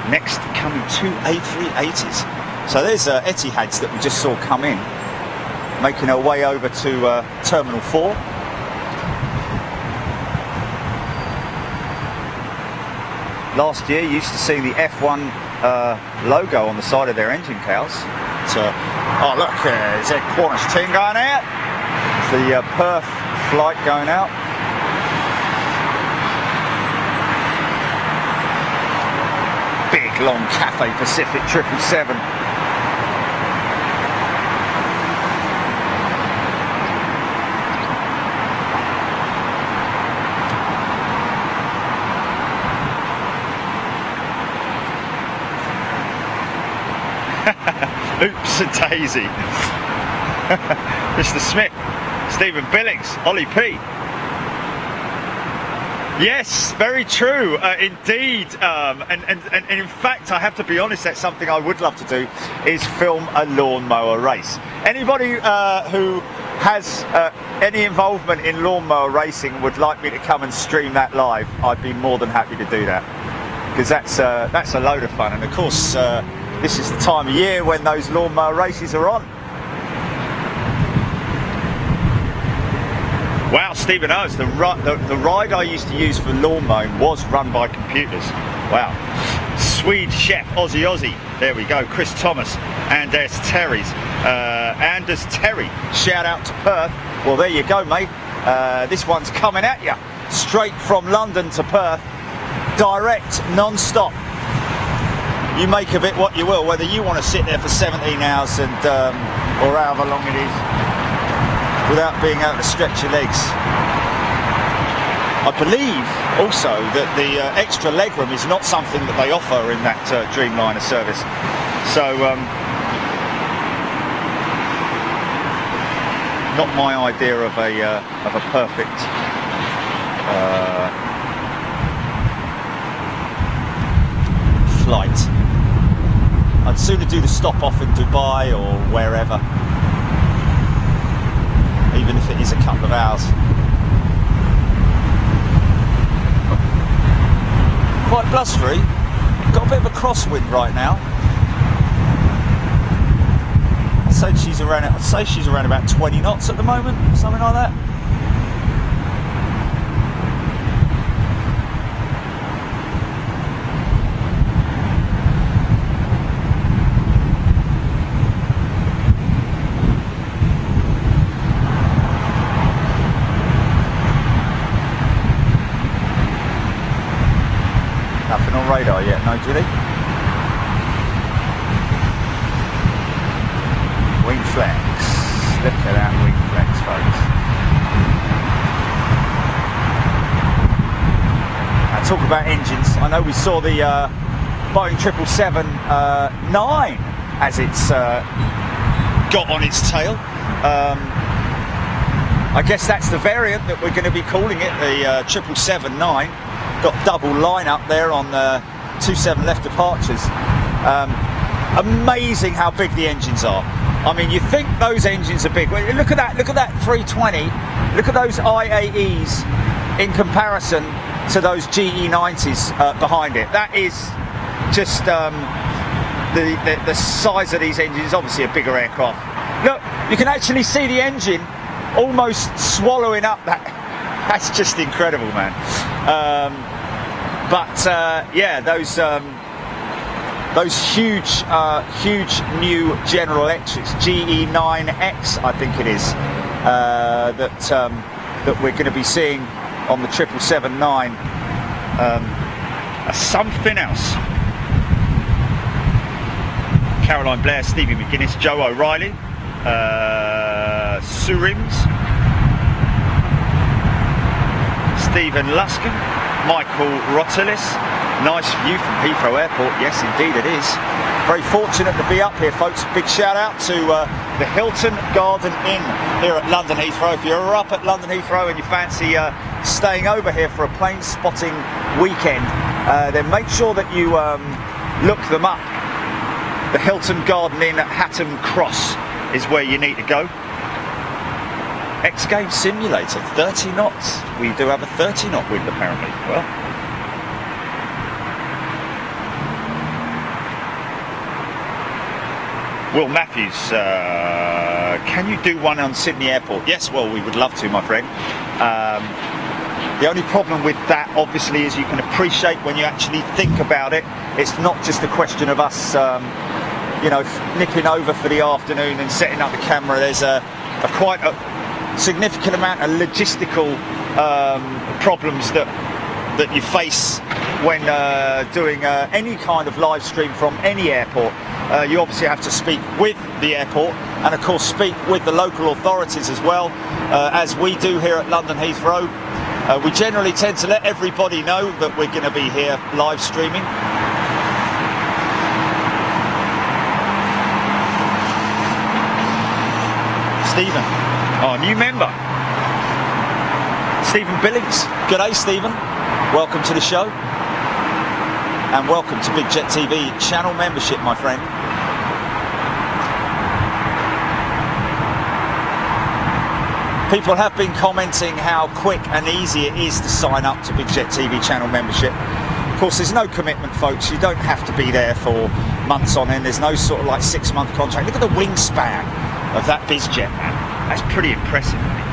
Next coming 2 A380s. So there's Etihads that we just saw come in, making her way over to Terminal 4. Last year you used to see the F1 logo on the side of their engine cowls. Oh look, is there Qantas 10 going out? It's the Perth flight going out. Big long Cathay Pacific 777. Oops a daisy. Mr. Smith, Stephen Billings, Ollie P. Yes, very true, indeed. And in fact, I have to be honest, that's something I would love to do, is film a lawnmower race. Anybody who has any involvement in lawnmower racing and would like me to come and stream that live, I'd be more than happy to do that. Because that's a load of fun. And of course, this is the time of year when those lawnmower races are on. Wow, Stephen Owens, the ride I used to use for lawn mowing was run by computers. Wow. Swede chef, Aussie. There we go. Chris Thomas. Anders Terry. Shout out to Perth. Well, there you go, mate. This one's coming at you. Straight from London to Perth. Direct, non-stop. You make of it what you will, whether you want to sit there for 17 hours and or however long it is, without being able to stretch your legs. I believe also that the extra legroom is not something that they offer in that Dreamliner service. So, not my idea of a perfect flight. I'd sooner do the stop off in Dubai or wherever, even if it is a couple of hours. Quite blustery. Got a bit of a crosswind right now. I'd say she's around about 20 knots at the moment, something like that. Nothing on radar yet, no, Julie? Wing flex. Look at that wing flex, folks. Now, talk about engines. I know we saw the Boeing 777-9 as it's got on its tail. I guess that's the variant that we're going to be calling it, the 777-9. got double line up there on 27 left departures. Amazing how big the engines are. I mean, you think those engines are big. Look at that 320. Look at those IAEs in comparison to those GE90s behind it. That is just the size of these engines. Obviously a bigger aircraft. Look, you can actually see the engine almost swallowing up that. That's just incredible, man. Yeah, those huge new General Electrics GE9X, I think it is, that we're going to be seeing on the 777-9, are something else. Caroline Blair, Stevie McGuinness, Joe O'Reilly, Surims, Stephen Luskin, Michael Rotelis. Nice view from Heathrow Airport. Yes, indeed it is. Very fortunate to be up here, folks. Big shout out to the Hilton Garden Inn here at London Heathrow. If you're up at London Heathrow and you fancy staying over here for a plane spotting weekend, then make sure that you look them up. The Hilton Garden Inn at Hatton Cross is where you need to go. X-Games Simulator, 30 knots. We do have a 30 knot wind apparently. Well, Will Matthews, can you do one on Sydney Airport? Yes, well, we would love to, my friend. The only problem with that, obviously, is you can appreciate when you actually think about it, it's not just a question of us, you know, nipping over for the afternoon and setting up the camera. There's quite a significant amount of logistical problems that you face when doing any kind of live stream from any airport. You obviously have to speak with the airport and of course speak with the local authorities as well, as we do here at London Heathrow. We generally tend to let everybody know that we're going to be here live streaming. Stephen, new member, Stephen Billings. G'day Stephen, welcome to the show and welcome to Big Jet TV channel membership, my friend. People have been commenting how quick and easy it is to sign up to Big Jet TV channel membership. Of course, there's no commitment, folks. You don't have to be there for months on end. There's no sort of like 6-month contract. Look at the wingspan of that BizJet, man. That's pretty impressive, mate.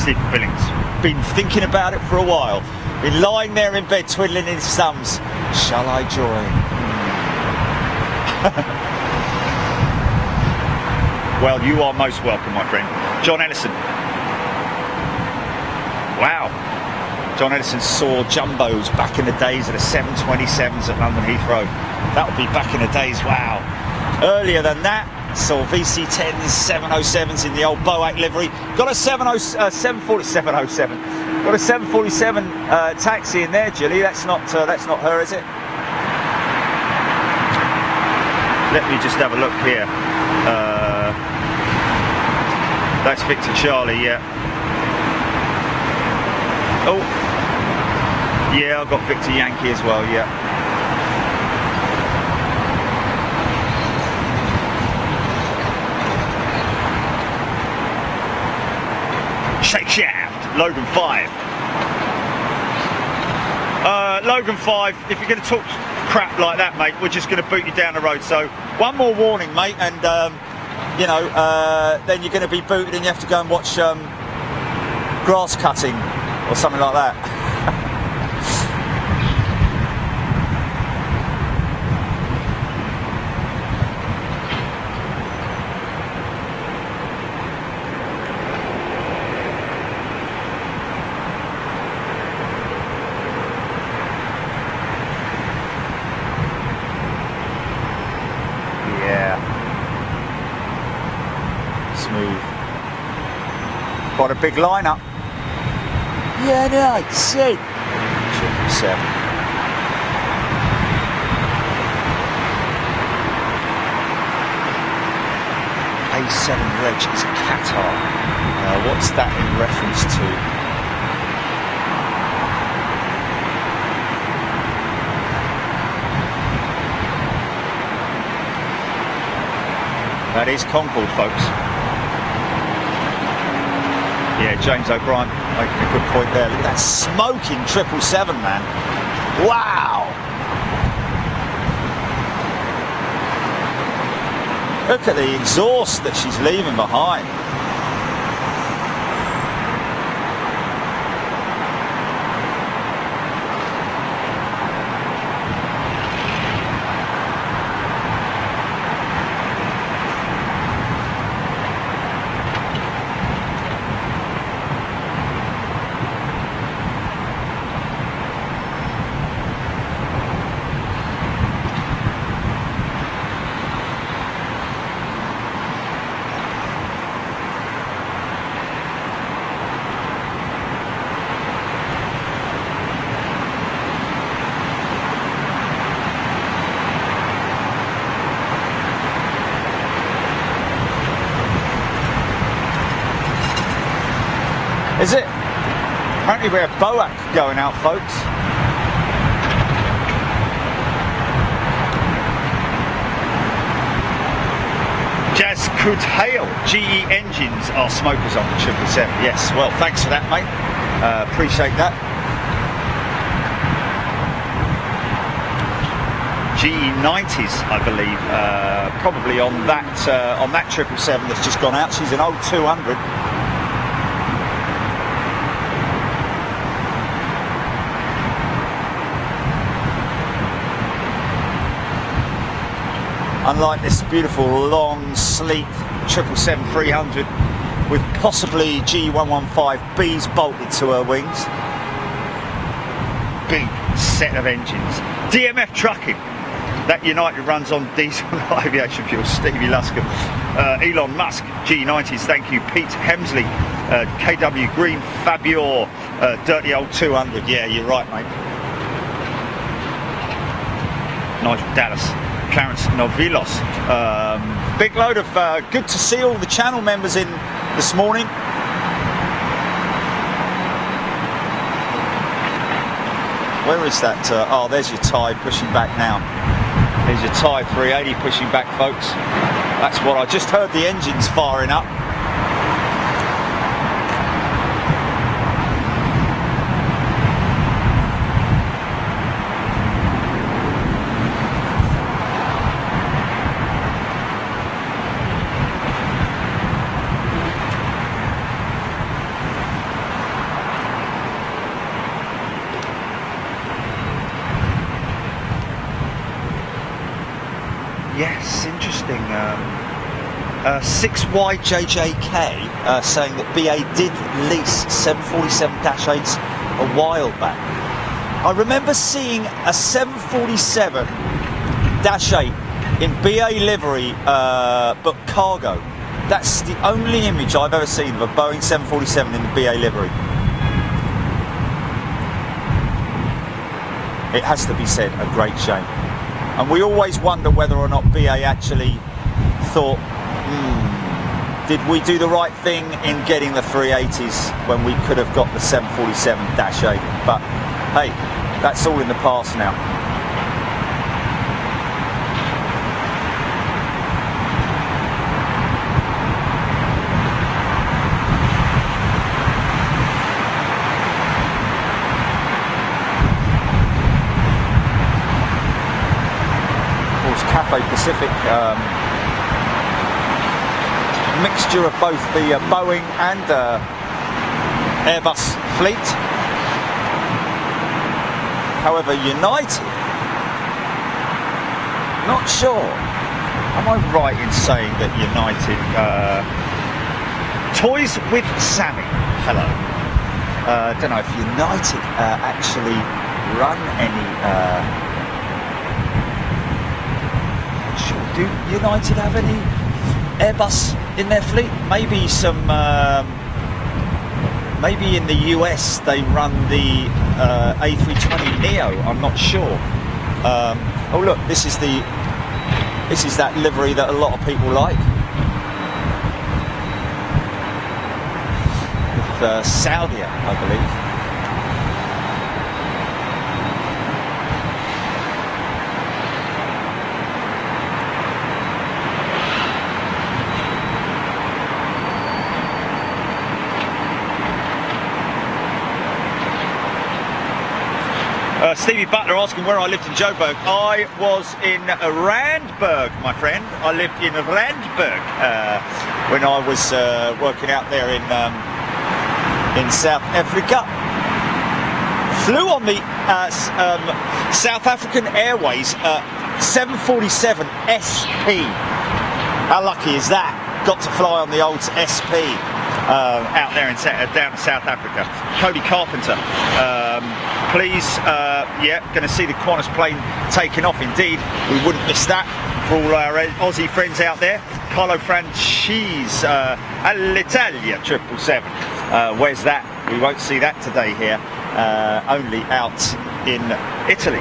Stephen Billings. Been thinking about it for a while. Been lying there in bed twiddling his thumbs. Shall I join? Well, you are most welcome, my friend. John Ellison. Wow. John Ellison saw jumbos back in the days of the 727s at London Heathrow. That would be back in the days, wow. Earlier than that, saw VC-10s, 707s in the old Boac livery. Got a 747. Got a 747 taxi in there, Julie. That's not her, is it? Let me just have a look here. That's Victor Charlie, yeah. Oh, yeah, I've got Victor Yankee as well, yeah. Shake Shaft, Logan 5. Logan 5, if you're going to talk crap like that, mate, we're just going to boot you down the road. So, one more warning, mate, and you know, then you're going to be booted and you have to go and watch grass cutting or something like that. Quite a big lineup. Yeah, no, I see. 777. A7 Reg is Qatar. What's that in reference to? That is Concorde, folks. Yeah, James O'Brien making a good point there. Look at that smoking 777, man. Wow! Look at the exhaust that she's leaving behind. Is it? Apparently we're BOAC going out, folks. Jazz could hail. GE engines are smokers on the 777. Yes, well, thanks for that, mate. Appreciate that. GE90s, I believe, probably on that 777 that's just gone out. She's an old 200. Unlike this beautiful, long, sleek 777-300 with possibly G115Bs bolted to her wings. Big set of engines. DMF trucking. That United runs on diesel aviation fuel. Stevie Luscombe. Elon Musk. G90s, thank you. Pete Hemsley. KW Green. Fabior. Dirty old 200. Yeah, you're right, mate. Nigel Dallas. Clarence Novilos. Big load of good to see all the channel members in this morning. Where is that? Oh, there's your Thai pushing back now. There's your Thai 380 pushing back, folks. That's what I just heard, the engines firing up. Yes, interesting. 6YJJK saying that BA did lease 747-8s a while back. I remember seeing a 747-8 in BA livery, but cargo. That's the only image I've ever seen of a Boeing 747 in the BA livery. It has to be said, a great shame. And we always wonder whether or not BA actually thought, did we do the right thing in getting the 380s when we could have got the 747-8? But hey, that's all in the past now. Cathay Pacific, mixture of both the Boeing and Airbus fleet. However, United, not sure. Am I right in saying that United, Toys with Sammy, hello. Don't know if United actually run any do United have any Airbus in their fleet? Maybe some. Maybe in the US they run the A320neo. I'm not sure. Oh look, this is that livery that a lot of people like. With Saudia, I believe. Stevie Butler asking where I lived in Joburg. I was in Randburg, my friend. I lived in Randburg when I was working out there in South Africa. Flew on the South African Airways 747 SP. How lucky is that? Got to fly on the old SP out there down in South Africa. Cody Carpenter. Please, yeah, going to see the Qantas plane taking off. Indeed, we wouldn't miss that for all our Aussie friends out there. Carlo Franchise, Alitalia 777. Where's that? We won't see that today here. Only out in Italy.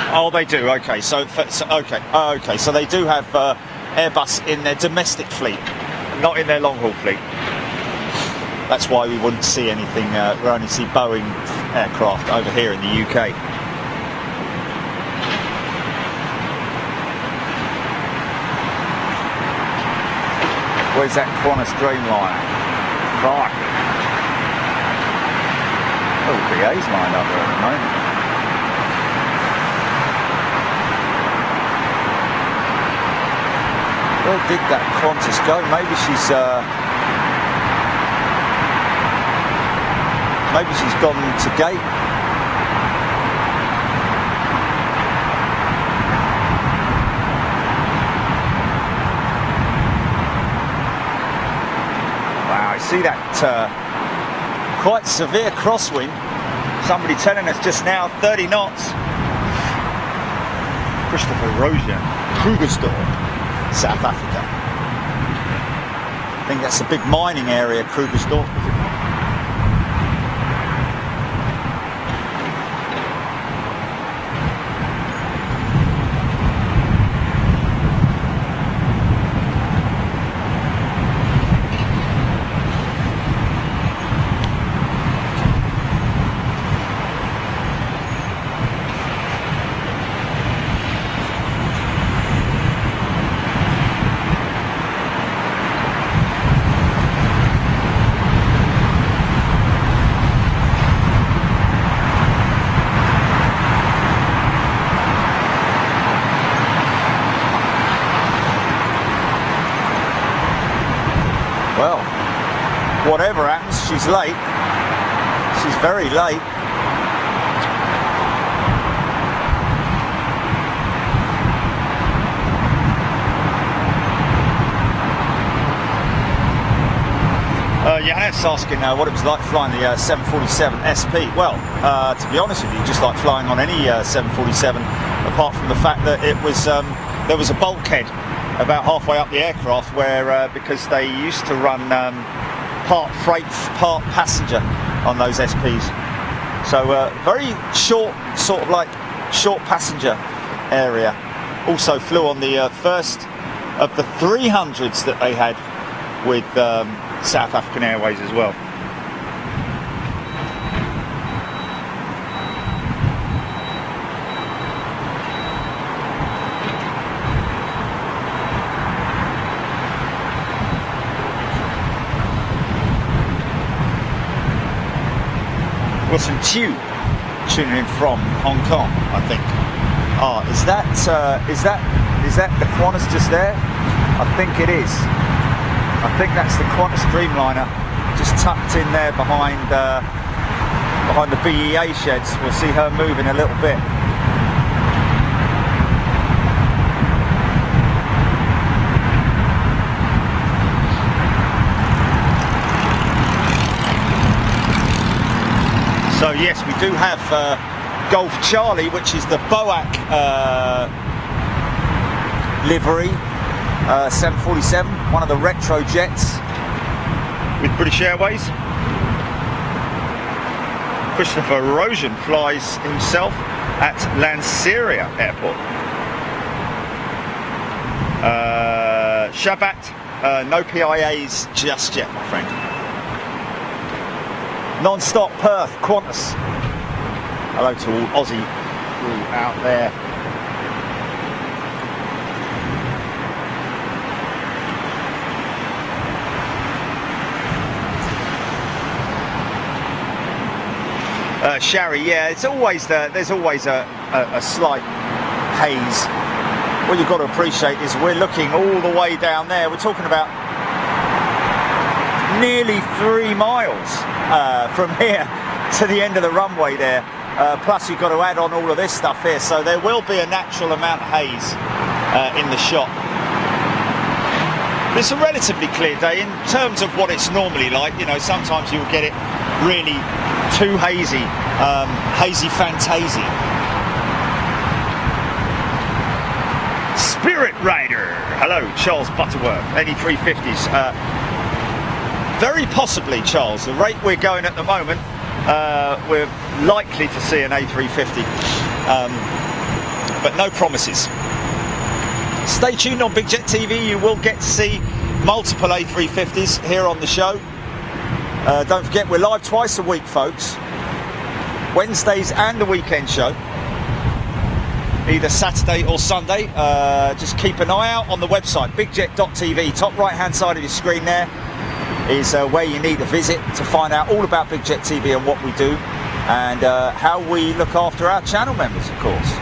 Oh, they do. Okay, so they do have Airbus in their domestic fleet, not in their long-haul fleet. That's why we wouldn't see anything. We only see Boeing aircraft over here in the UK. Where's that Qantas Dreamliner? Fuck. Oh, BA's lined up there at the moment. Where did that Qantas go? Maybe she's gone to gate. Wow, I see that quite severe crosswind. Somebody telling us just now 30 knots. Christopher Rosen, Krugersdorp, South Africa. I think that's a big mining area, Krugersdorp. Well, whatever happens, she's late. She's very late. Johannes asking what it was like flying the 747 SP. Well, to be honest with you, just like flying on any 747, apart from the fact that it was there was a bulkhead about halfway up the aircraft where because they used to run part freight, part passenger on those SPs. So very short, sort of like short passenger area. Also flew on the first of the 300s that they had with South African Airways as well. Wilson Chu tuning in from Hong Kong, I think. Ah, is that the Qantas just there? I think it is. I think that's the Qantas Dreamliner just tucked in there behind the BEA sheds. We'll see her move in a little bit. So yes, we do have Golf Charlie, which is the BOAC livery 747, one of the retro jets with British Airways. Christopher Rosen flies himself at Lanseria Airport. Shabbat, no PIAs just yet, my friend. Non-stop Perth, Qantas. Hello to all Aussie crew out there. Sharry, yeah, it's always there's always a slight haze. What you've got to appreciate is we're looking all the way down there. We're talking about nearly 3 miles from here to the end of the runway there. Plus you've got to add on all of this stuff here, so there will be a natural amount of haze in the shot. But it's a relatively clear day in terms of what it's normally like. You know, sometimes you'll get it really too hazy, hazy fantasy. Spirit Rider, hello, Charles Butterworth, any 350s? Very possibly, Charles. The rate we're going at the moment, we're likely to see an A350, but no promises. Stay tuned on Big Jet TV. You will get to see multiple A350s here on the show. Don't forget, we're live twice a week, folks. Wednesdays and the weekend show, either Saturday or Sunday. Just keep an eye out on the website, bigjet.tv. Top right hand side of your screen there is where you need to visit to find out all about Big Jet TV and what we do, and how we look after our channel members, of course.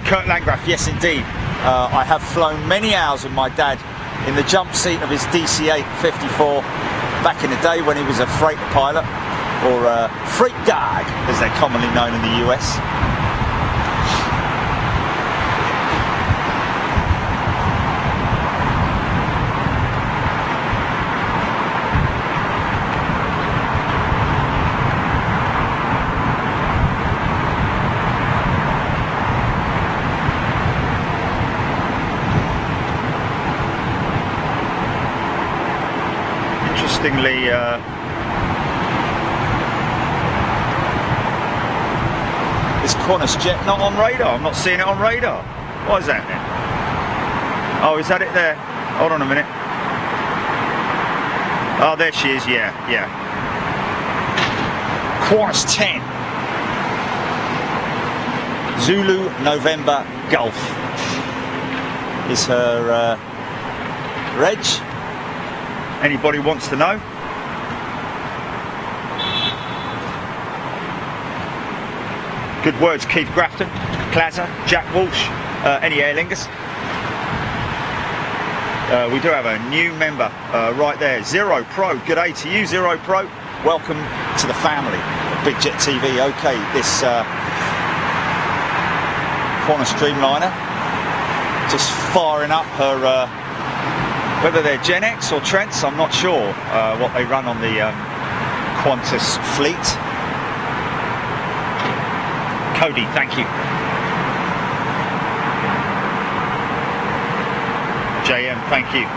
Kurt Landgraf, yes indeed. I have flown many hours with my dad in the jump seat of his DC-8 54 back in the day when he was a freighter pilot, or freight dog as they're commonly known in the US. Interestingly, this Qantas jet not on radar. I'm not seeing it on radar. Why is that then? Oh, is that it there? Hold on a minute. Oh, there she is. Yeah, yeah. Qantas 10. Zulu November Golf is her reg. Anybody wants to know? Good words, Keith Grafton, Clazza, Jack Walsh, any Airlingers. We do have a new member right there, Zero Pro. Good day to you, Zero Pro. Welcome to the family of Big Jet TV. Okay, this Qantas Dreamliner just firing up her. Whether they're Gen X or Trents, I'm not sure what they run on the Qantas fleet. Cody, thank you. JM, thank you.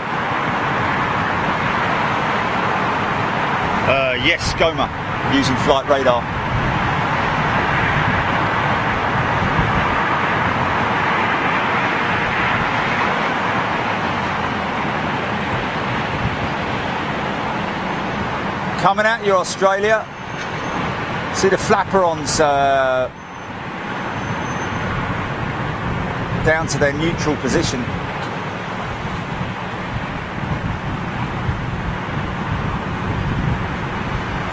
Yes, Goma, using flight radar. Coming at you, Australia. See the flaperons down to their neutral position.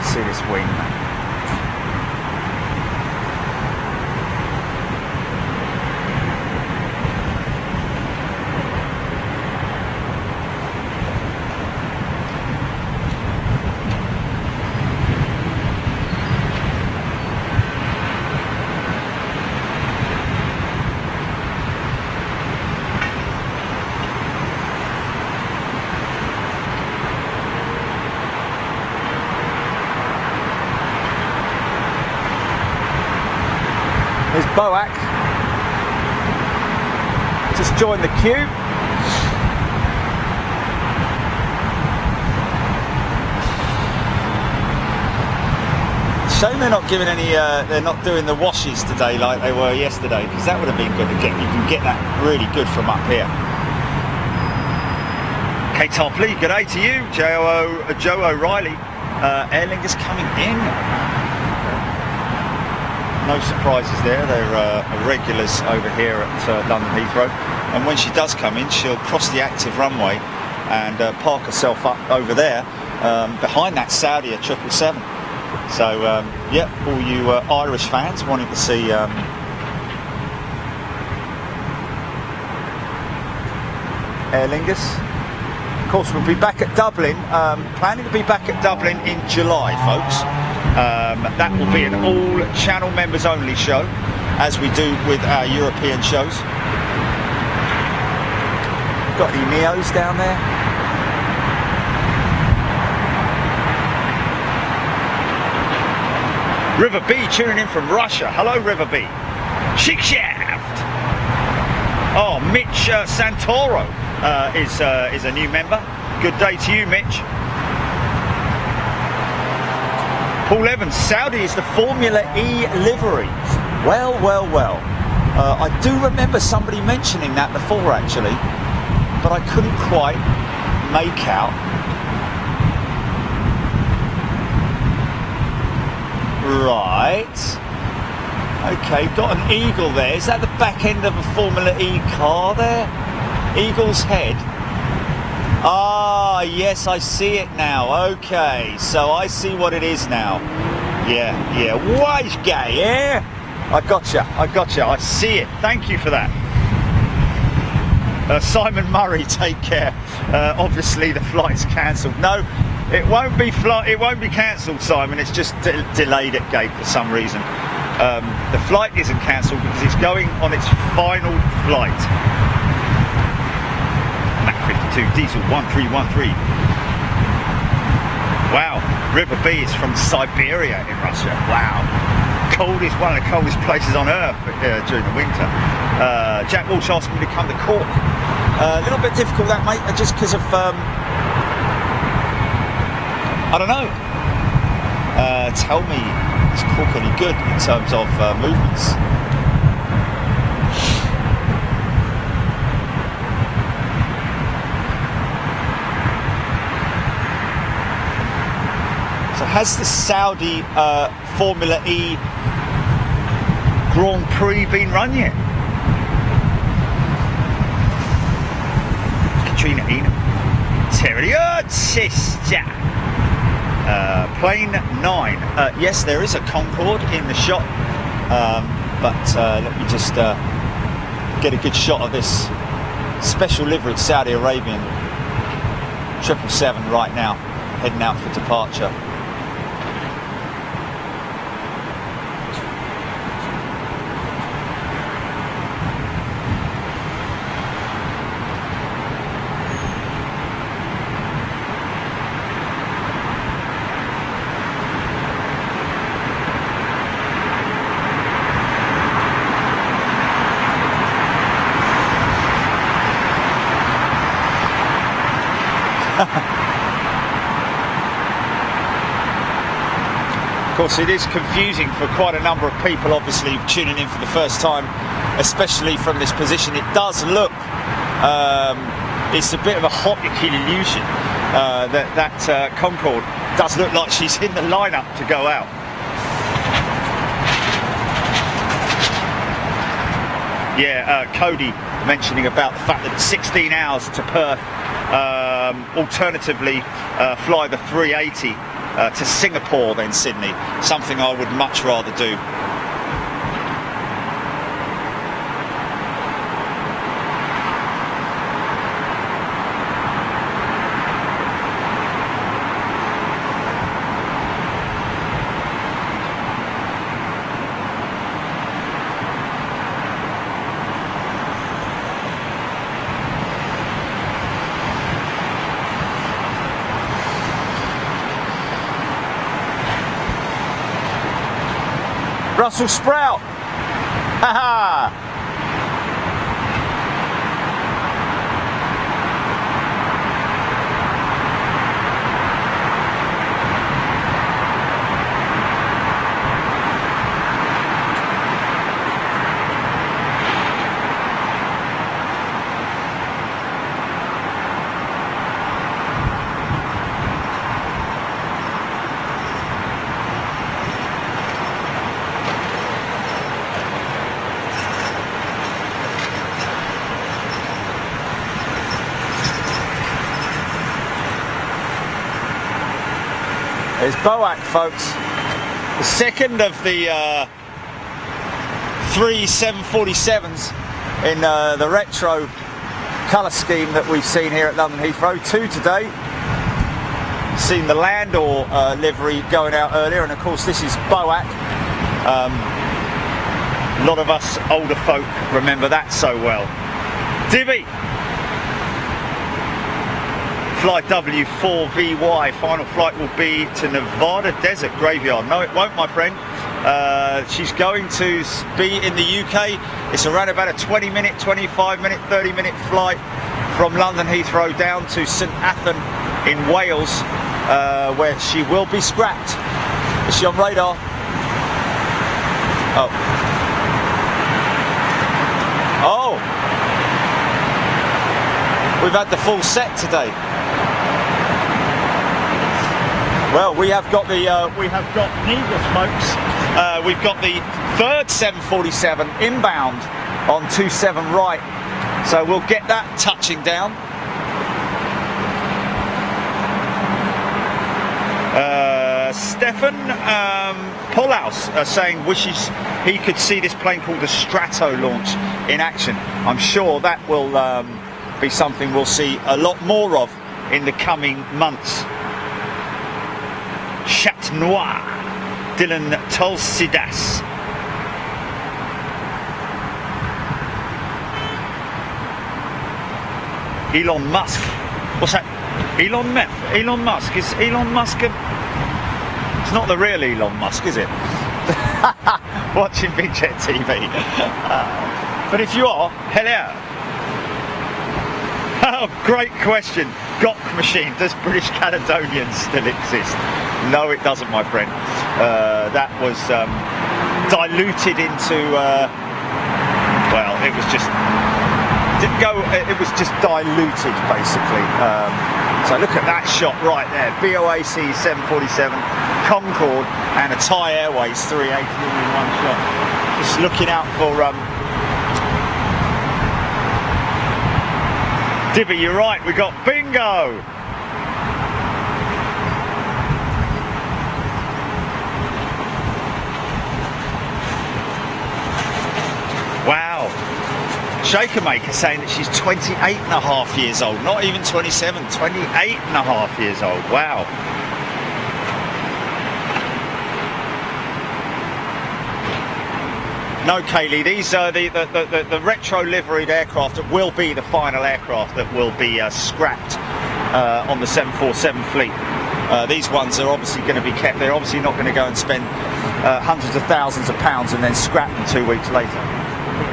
See this wing. Boak just joined the queue. Shame they're not giving any. They're not doing the washes today like they were yesterday, because that would have been good to get. You can get that really good from up here. Kate Topley, good day to you. Joe O'Reilly. Airlingers coming in. No surprises there. They're regulars over here at London Heathrow. and when she does come in, she'll cross the active runway and park herself up over there behind that Saudi 777. So yeah, all you Irish fans wanting to see Aer Lingus. Of course, we'll be back at Dublin, planning to be back at Dublin in July, folks. That will be an all channel members only show, as we do with our European shows. Got any Neos down there? River B tuning in from Russia. Hello, River B. Chic Shaft. Oh, Mitch Santoro is a new member. Good day to you, Mitch. Paul Evans, Saudi is the Formula E livery. Well, well, well. I do remember somebody mentioning that before, actually, but I couldn't quite make out. Right. Okay, got an eagle there. Is that the back end of a Formula E car there? Eagle's head. Ah, yes, I see it now. Okay, so I see what it is now. Yeah. Wise guy, yeah? I gotcha. I see it. Thank you for that. Simon Murray, take care. Obviously, the flight's cancelled. No, it won't be cancelled, Simon. It's just delayed at gate for some reason. The flight isn't cancelled because it's going on its final flight. Mach 52 diesel 1313. Wow, River B is from Siberia in Russia. Wow, one of the coldest places on earth during the winter. Jack Walsh asked me to come to Cork. A little bit difficult that, mate, just because of I don't know. Tell me, is Cork any good in terms of movements? So has the Saudi Formula E Grand Prix been run yet? Katrina Ena. Sister. Plane 9. Yes, there is a Concorde in the shot, but let me just get a good shot of this special liveried Saudi Arabian 777 right now, heading out for departure. Of course, it is confusing for quite a number of people, obviously, tuning in for the first time, especially from this position. It does look, it's a bit of a optical illusion. That Concorde does look like she's in the lineup to go out. Yeah, Cody mentioning about the fact that it's 16 hours to Perth. Alternatively, fly the 380 to Singapore then Sydney, something I would much rather do. Russell Sprout. Haha. There's BOAC, folks. The second of the 3 747s in the retro colour scheme that we've seen here at London Heathrow. 2 today. Seen the Landor livery going out earlier, and of course this is BOAC. A lot of us older folk remember that so well. Divvy! Flight W4VY, final flight will be to Nevada Desert Graveyard. No, it won't, my friend. She's going to be in the UK. It's around about a 20-minute, 25-minute, 30-minute flight from London Heathrow down to St Athan in Wales, where she will be scrapped. Is she on radar? Oh. Oh! We've had the full set today. Well, we have got neither smokes. We've got the third 747 inbound on 27 right, so we'll get that touching down. Stefan Pollhaus saying wishes he could see this plane called the Strato launch in action. I'm sure that will be something we'll see a lot more of in the coming months. Chat Noir, Dylan Tolsidas. Elon Musk. What's that? Elon Musk. Is Elon Musk it's not the real Elon Musk, is it? Watching Big Jet TV. But if you are, hello. Oh, great question. Gok machine. Does British Caledonian still exist? No, it doesn't, my friend. That was diluted into. Well, it was just didn't go. It was just diluted, basically. So look at that shot right there. BOAC 747, Concorde, and a Thai Airways 380 in one shot. Just looking out for. Dibby, you're right. We got bingo. Wow. Shaker Maker saying that she's 28 and a half years old. Not even 27, 28 and a half years old. Wow. No, Kaylee, these are the retro liveried aircraft that will be the final aircraft that will be scrapped on the 747 fleet. These ones are obviously going to be kept. They're obviously not going to go and spend hundreds of thousands of pounds and then scrap them 2 weeks later.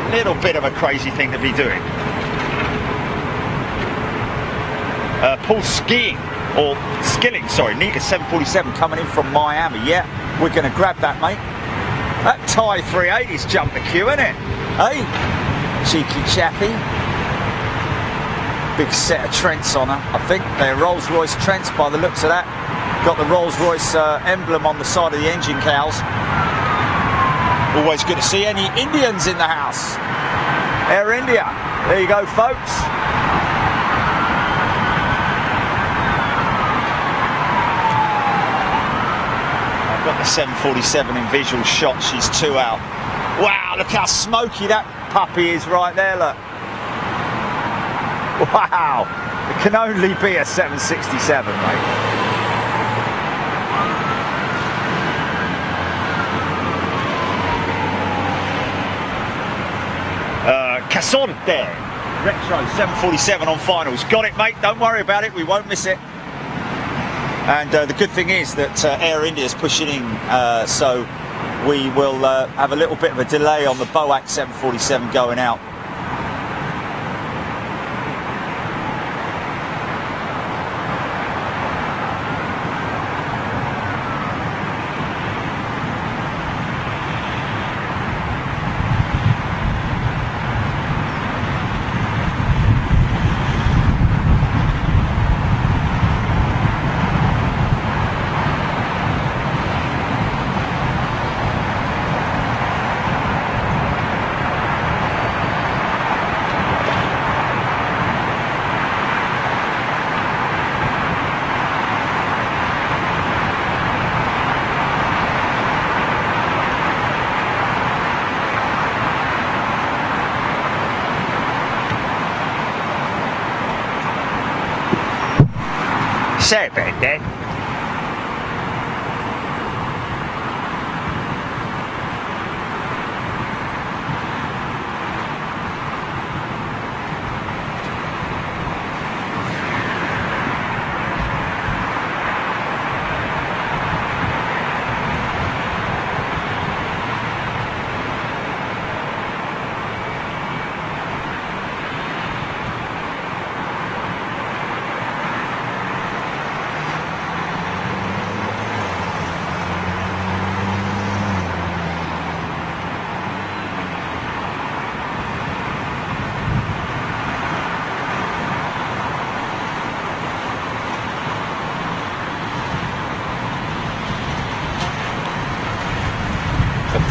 A little bit of a crazy thing to be doing. Paul Skilling, sorry, Nita 747 coming in from Miami. Yeah, we're going to grab that, mate. That Thai 380's jumped the queue, isn't it? Hey, cheeky chappy. Big set of Trents on her, I think. They're Rolls-Royce Trents by the looks of that. Got the Rolls-Royce emblem on the side of the engine cowls. Always good to see any Indians in the house. Air India. There you go, folks. Got the 747 in visual shot. She's 2 out. Wow, look how smoky that puppy is right there, look. Wow, it can only be a 767, mate. Casorte, retro 747 on finals. Got it, mate, don't worry about it, we won't miss it. And the good thing is that Air India is pushing in, so we will have a little bit of a delay on the BOAC 747 going out. Sorry about that.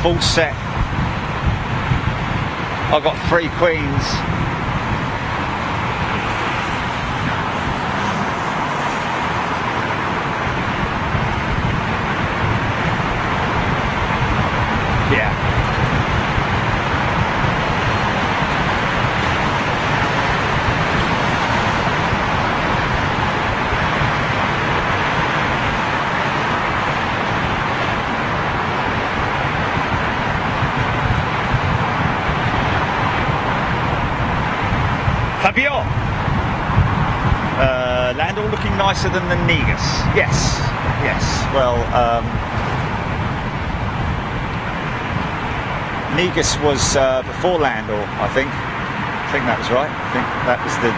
Full set. I've got 3 queens. Yeah. Fabio! Landau looking nicer than the Negus. Yes, yes. Well, Negus was before Landau, I think. I think that was right. I think that was the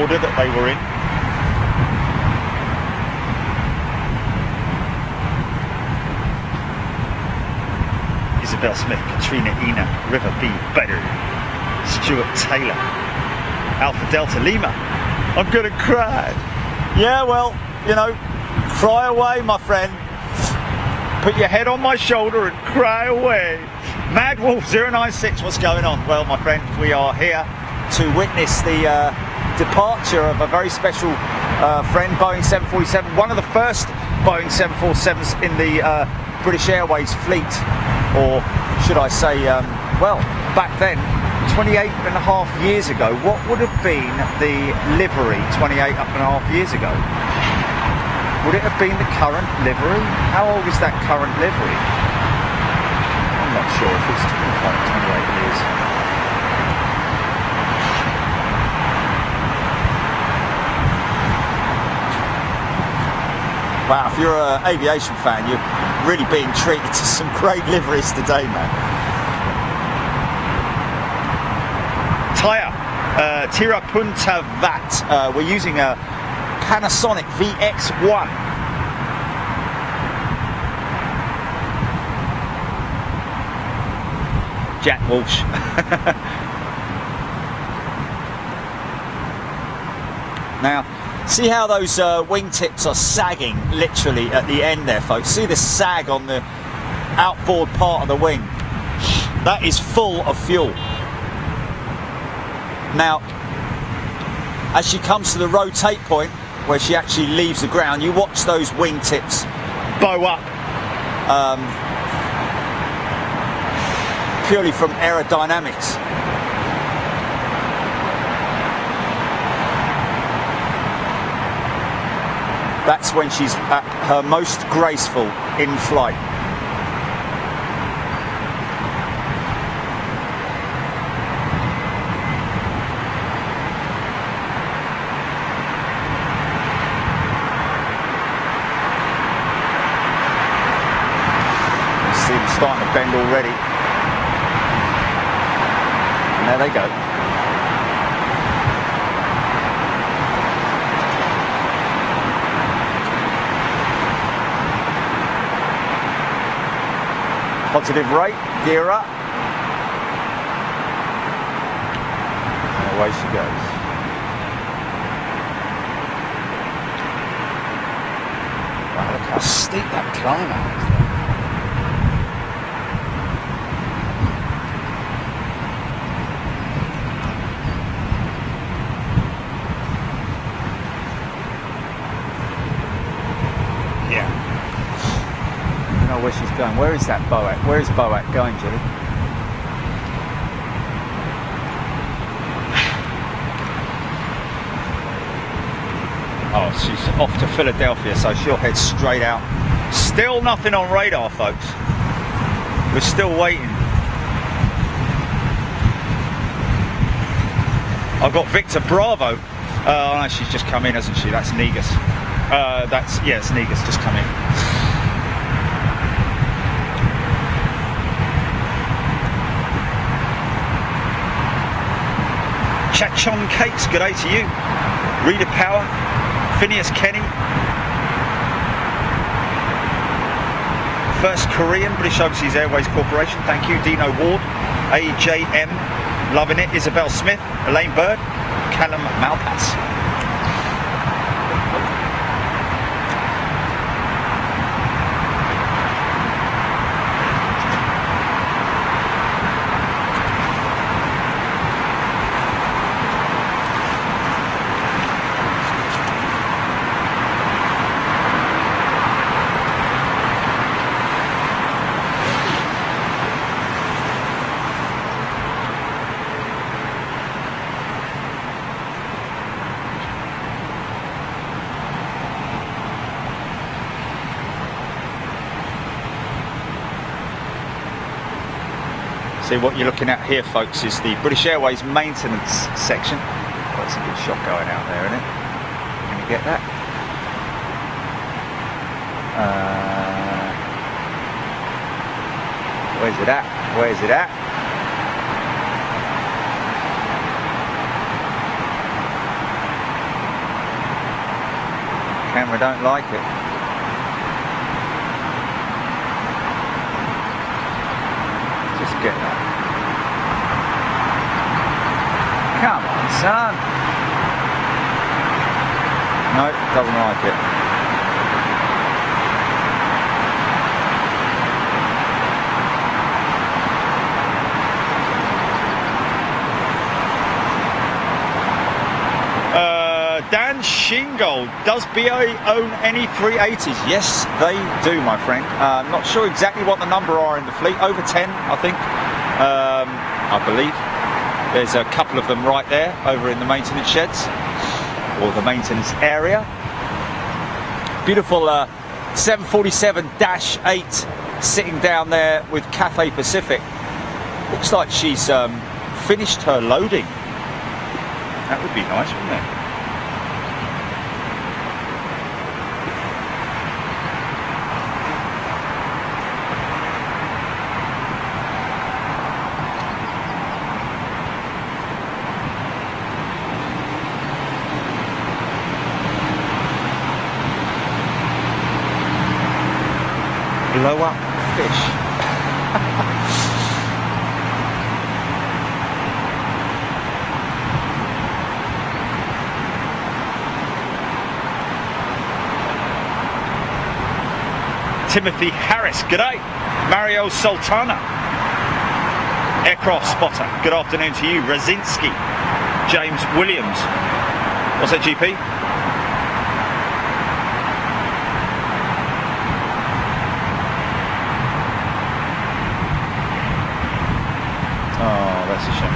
order that they were in. Isabel Smith, Katrina Ina, River B. Better. Stuart Taylor, Alpha Delta Lima. I'm gonna cry. Yeah, well, you know, cry away, my friend. Put your head on my shoulder and cry away. Mad Wolf 096, what's going on? Well, my friend, we are here to witness the departure of a very special friend, Boeing 747, one of the first Boeing 747s in the British Airways fleet, or should I say, well, back then, 28 and a half years ago, what would have been the livery 28 and a half years ago? Would it have been the current livery? How old is that current livery? I'm not sure if it's 28 years. Wow, if you're an aviation fan, you're really being treated to some great liveries today, man. Tyre, Tira Punta Vat. We're using a Panasonic VX1. Jack Walsh. Now, see how those wingtips are sagging literally at the end there, folks? See the sag on the outboard part of the wing? That is full of fuel. Now, as she comes to the rotate point where she actually leaves the ground, you watch those wingtips bow up, purely from aerodynamics. That's when she's at her most graceful in flight. Starting to bend already. And there they go. Positive rate, gear up. And away she goes. Wow, look how steep that climb is. Where she's going. Where is that Boat? Where is Boat going, Julie? Oh, she's off to Philadelphia, so she'll head straight out. Still nothing on radar, folks. We're still waiting. I've got Victor Bravo. Oh no, she's just come in, hasn't she? That's Negus. It's Negus just come in. Chachon Cakes, good day to you. Rita Power, Phineas Kenny. First Korean, British Overseas Airways Corporation, thank you. Dino Ward, AJM, loving it. Isabel Smith, Elaine Bird, Callum Malpass. See, what you're looking at here, folks, is the British Airways maintenance section. Oh, that's a good shot going out there, isn't it? Can you get that? Where's it at? Where's it at? Camera don't like it. Get that. Come on, son. No, doesn't like it. Dan Shingold, does BA own any 380s? Yes, they do, my friend. Not sure exactly what the number are in the fleet. Over 10, I think. I believe. There's a couple of them right there, over in the maintenance sheds, or the maintenance area. Beautiful 747-8 sitting down there with Cathay Pacific. Looks like she's finished her loading. That would be nice, wouldn't it? Blow up fish. Timothy Harris, g'day. Mario Sultana, aircraft spotter, good afternoon to you. Razinski, James Williams. What's that, GP? Oh, that's a shame.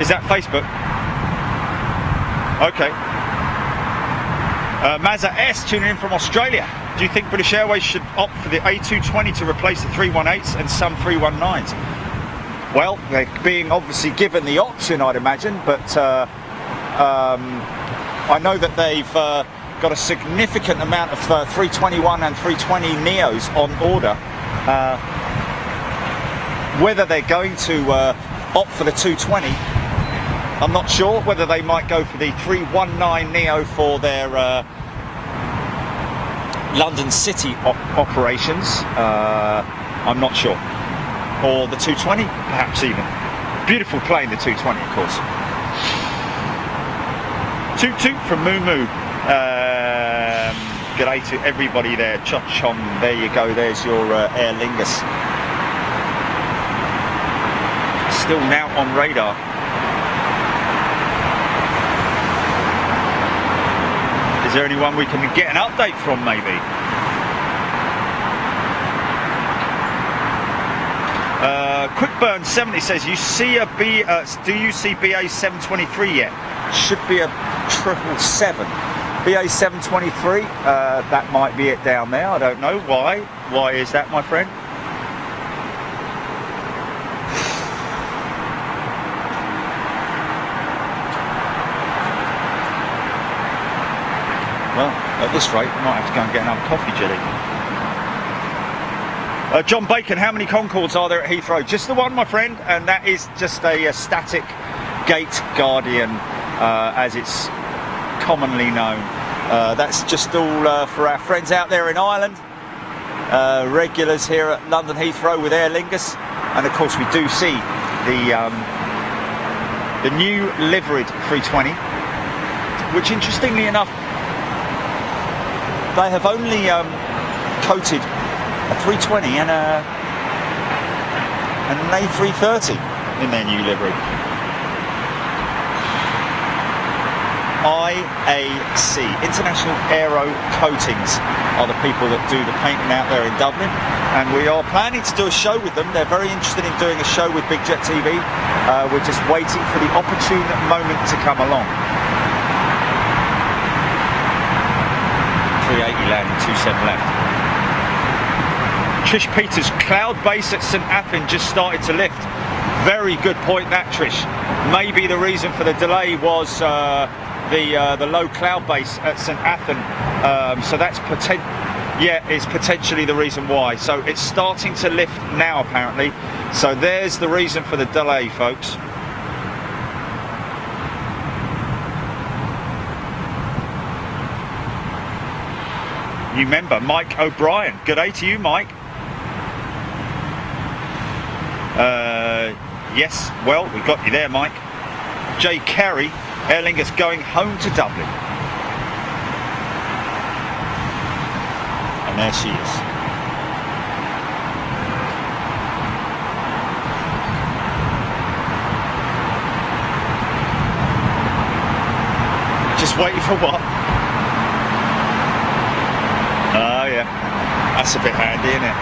Is that Facebook? Okay. Mazza S tuning in from Australia. Do you think British Airways should opt for the A220 to replace the 318s and some 319s? Well, they're being obviously given the option, I'd imagine, but I know that they've got a significant amount of 321 and 320 Neos on order. Whether they're going to opt for the 220, I'm not sure. Whether they might go for the 319 Neo for their London City operations, I'm not sure. Or the 220, perhaps even. Beautiful plane, the 220, of course. Toot toot from Moo Moo. G'day to everybody there. Chochon, there you go. There's your Aer Lingus. Still now on radar. Is there anyone we can get an update from, maybe? Quickburn 70 says, do you see BA 723 yet? Should be a 777. BA 723, that might be it down there. I don't know why. Why is that, my friend? Well, at this rate, I might have to go and get another coffee, Jelly. John Bacon, how many Concords are there at Heathrow? Just the one, my friend, and that is just a static gate guardian, as it's commonly known. That's just all for our friends out there in Ireland, regulars here at London Heathrow with Aer Lingus, and of course we do see the new liveried 320, which interestingly enough, they have only coated a 320 and an A330 in their new livery. IAC, International Aero Coatings, are the people that do the painting out there in Dublin, and we are planning to do a show with them. They're very interested in doing a show with Big Jet TV. We're just waiting for the opportune moment to come along. 380 landing, 27 left. Trish Peters, cloud base at St Athan just started to lift. Very good point that, Trish. Maybe the reason for the delay was the low cloud base at St Athan. So that's it's potentially the reason why. So it's starting to lift now apparently. So there's the reason for the delay, folks. New member, Mike O'Brien. Good day to you, Mike. Yes, well, we got you there, Mike. Jay Carey, Aer Lingus going home to Dublin. And there she is. Just waiting for what? Oh yeah, that's a bit handy, isn't it?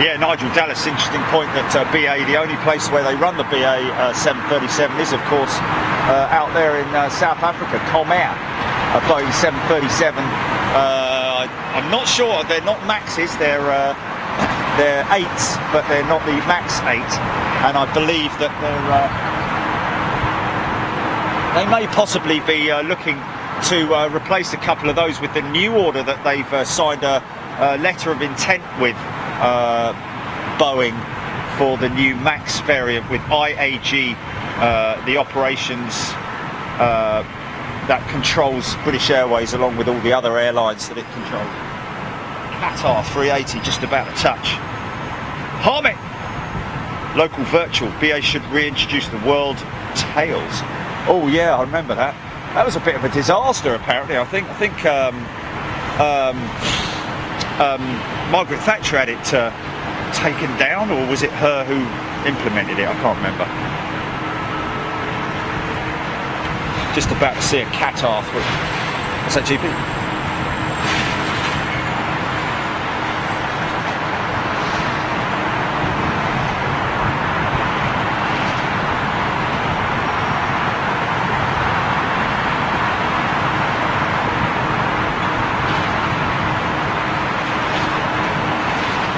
Yeah, Nigel Dallas, interesting point that BA, the only place where they run the BA 737 is, of course, out there in South Africa, Comair, Boeing 737. I'm not sure, they're not Maxes, they're 8s, but they're not the Max 8, and I believe that they may possibly be looking to replace a couple of those with the new order that they've signed a letter of intent with Boeing for the new Max variant with IAG, the operations that controls British Airways along with all the other airlines that it controls. Qatar 380 just about to touch. Harmit, local virtual, BA should reintroduce the world tails. Oh yeah, I remember that. That was a bit of a disaster apparently. I think Margaret Thatcher had it taken down, or was it her who implemented it? I can't remember. Just about to see a Qatar through. What's that, GP?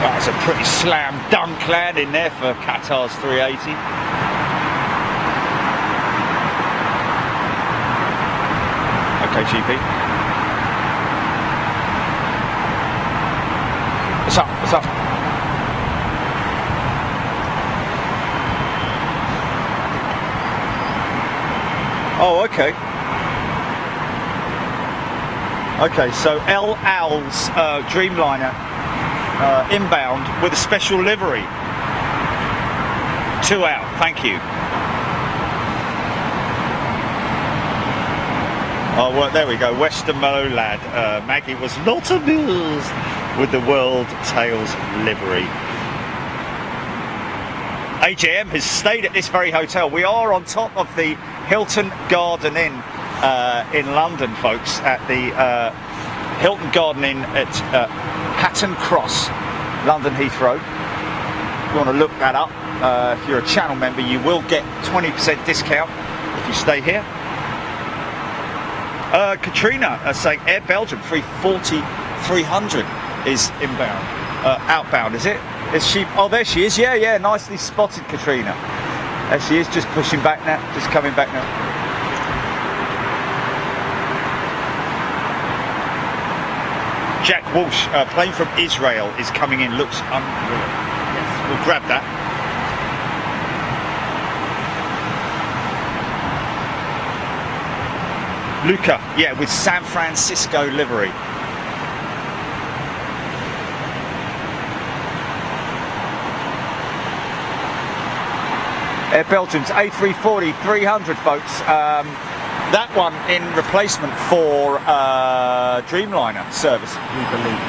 That's a pretty slam dunk landing there for Qatar's 380. Okay, GP. What's up? What's up? Oh, okay. Okay, so El Al's Dreamliner inbound with a special livery. 2 out, thank you. Oh, well, there we go. Western-Mallow lad. Maggie was not amused with the World Tails livery. AJM has stayed at this very hotel. We are on top of the Hilton Garden Inn in London, folks, at the Hilton Garden Inn at Hatton Cross, London Heathrow. If you want to look that up, if you're a channel member, you will get 20% discount if you stay here. Katrina saying Air Belgium 340, 300 is inbound, outbound, is it? Is she? Oh, there she is. Yeah, nicely spotted, Katrina. There she is, just pushing back now, just coming back now. Jack Walsh, plane from Israel is coming in, looks unreal. Yes, we'll grab that. Luca, yeah, with San Francisco livery. Air Belgium's A340 300, folks. That one in replacement for Dreamliner service, we believe.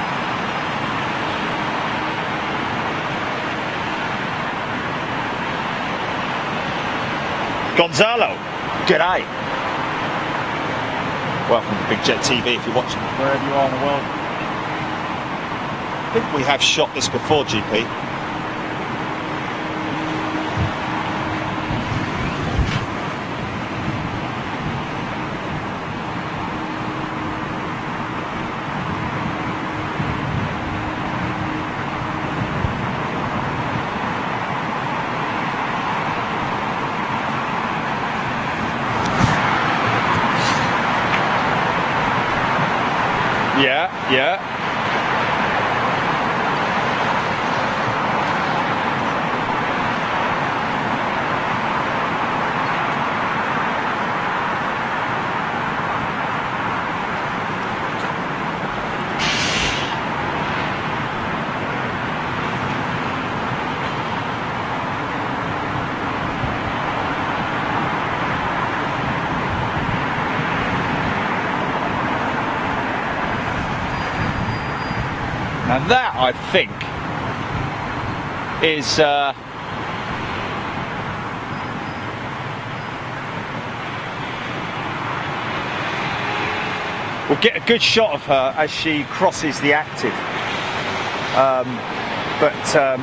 Gonzalo, g'day. Welcome to Big Jet TV if you're watching wherever you are in the world. I think we have shot this before, GP. Yeah. Now that, I think, is we'll get a good shot of her as she crosses the active. There's a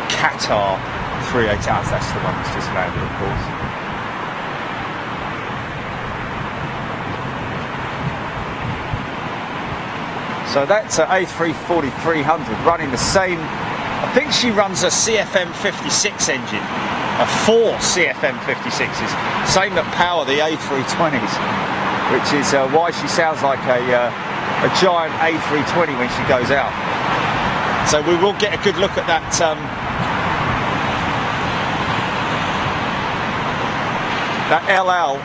Qatar 38 hours, that's the one that's just landed, of course. So that's an A340 300 running the same, I think she runs a CFM 56 engine, four CFM 56s, same that power the A320s, which is why she sounds like a giant A320 when she goes out. So we will get a good look at that that LL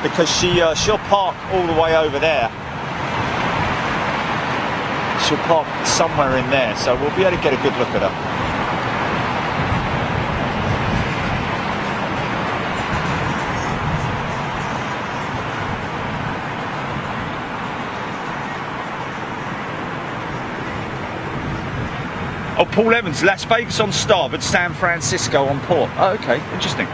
because she'll park all the way over there. She'll park somewhere in there, so we'll be able to get a good look at her. Oh, Paul Evans, Las Vegas on starboard, San Francisco on port. Oh, okay, interesting.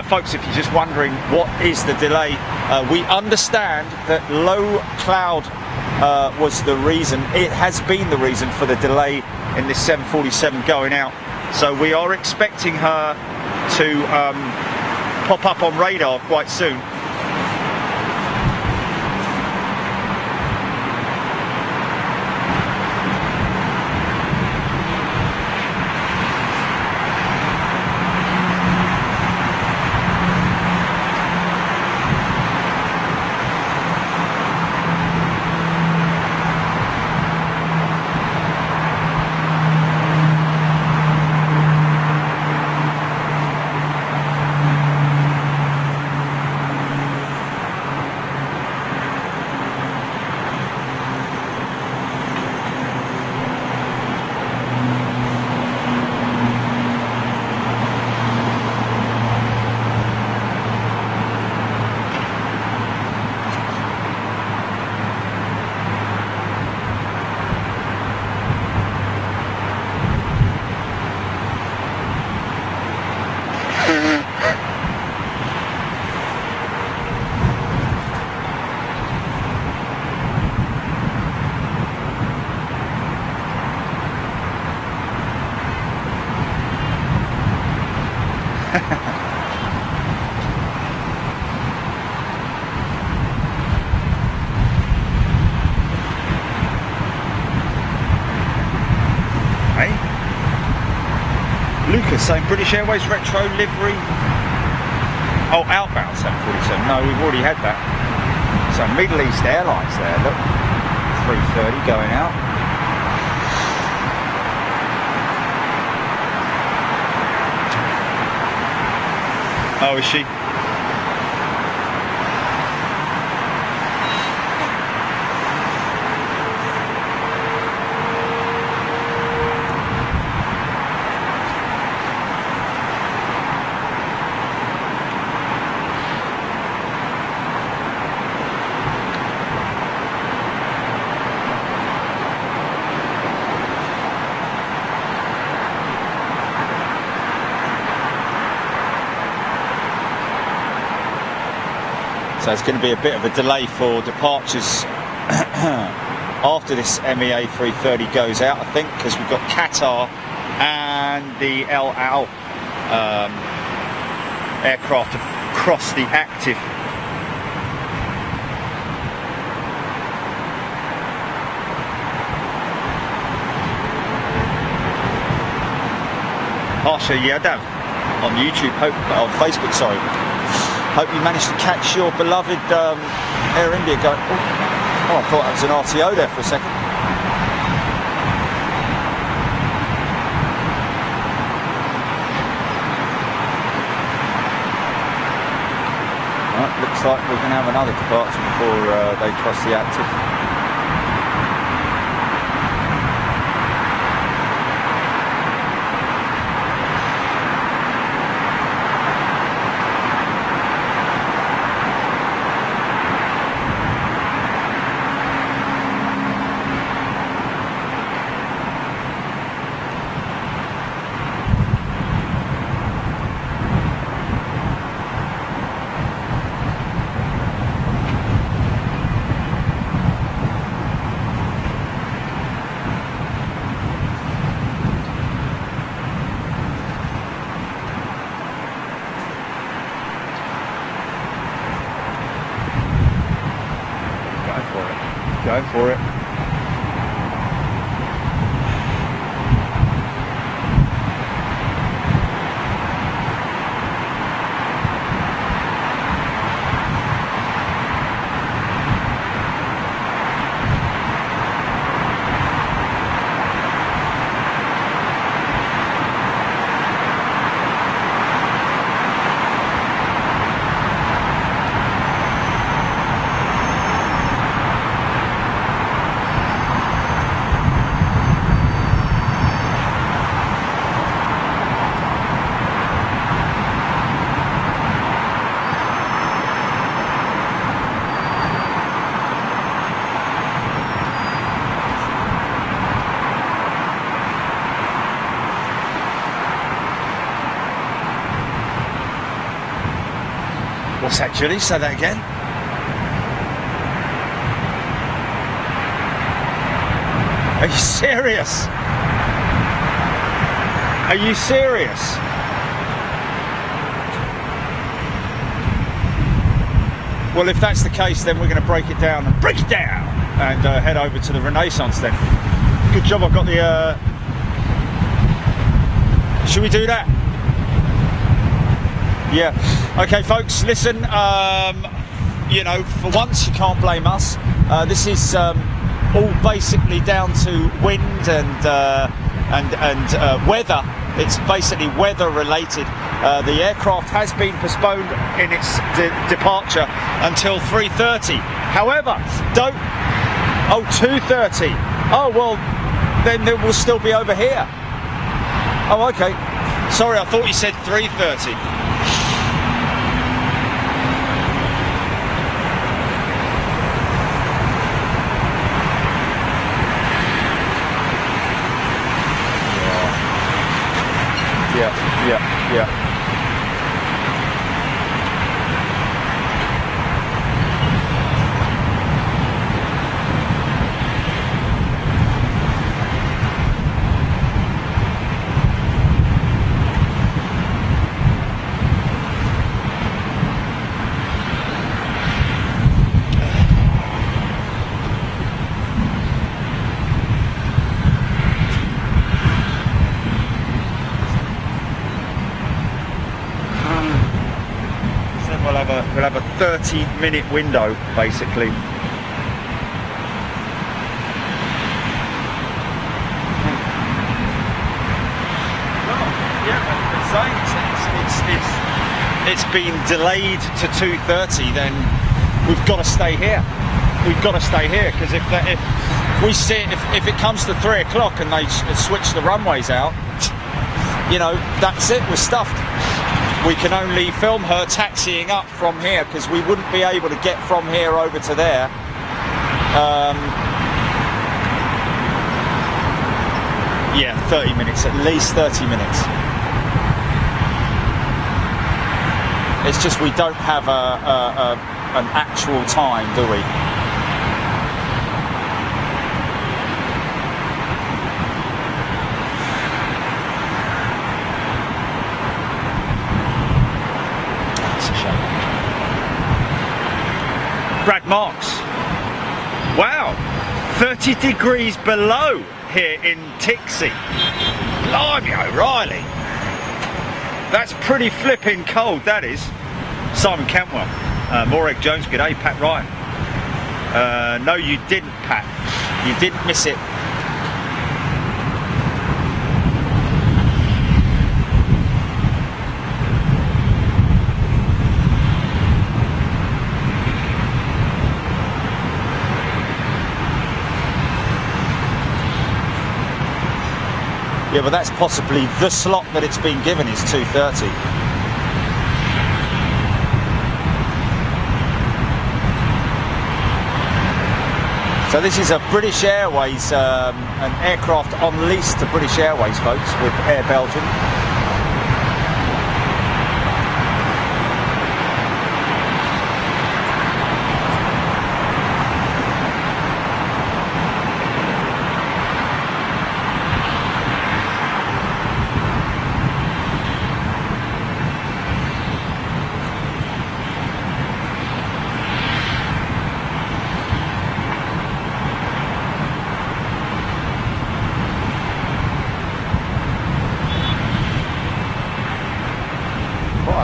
Folks, if you're just wondering what is the delay, we understand that low cloud was the reason, it has been the reason for the delay in this 747 going out. So we are expecting her to pop up on radar quite soon. saying British Airways retro livery. Oh, outbound 747. No, we've already had that. So Middle East Airlines there, look. 330 going out. Oh, is she? So it's going to be a bit of a delay for departures after this MEA 330 goes out, I think, because we've got Qatar and the El Al aircraft across the active. Harsha Yadav on YouTube, on Facebook, sorry. Hope you managed to catch your beloved Air India going. Oh, I thought that was an RTO there for a second. Right, looks like we're going to have another departure before they cross the active. Go for it. What's that, Julie? Say that again. Are you serious? Are you serious? Well, if that's the case, then we're going to break it down and head over to the Renaissance then. Good job I've got the... Should we do that? Yeah. Okay, folks, listen, you know, for once you can't blame us. This is all basically down to wind and weather. It's basically weather related. The aircraft has been postponed in its departure until 3:30. However, 2:30. Oh, well, then it will still be over here. Oh, okay. Sorry, I thought you said 3:30. Yeah. we'll have a 30-minute window basically. It's been delayed to 2:30, then we've got to stay here. We've got to stay here, because if it comes to 3 o'clock and they switch the runways out, you know, that's it, we're stuffed. We can only film her taxiing up from here, because we wouldn't be able to get from here over to there. Yeah, 30 minutes, at least 30 minutes. It's just we don't have an actual time, do we? That's a shame. Brad Marks. Wow, 30 degrees below here in Tixie. Blimey O'Reilly. That's pretty flipping cold, that is. Simon Cantwell. Morag Jones, g'day. Pat Ryan. No, you didn't, Pat. You didn't miss it. Yeah, but that's possibly the slot that it's been given is 2:30. So this is a British Airways, an aircraft on lease to British Airways, folks, with Air Belgium.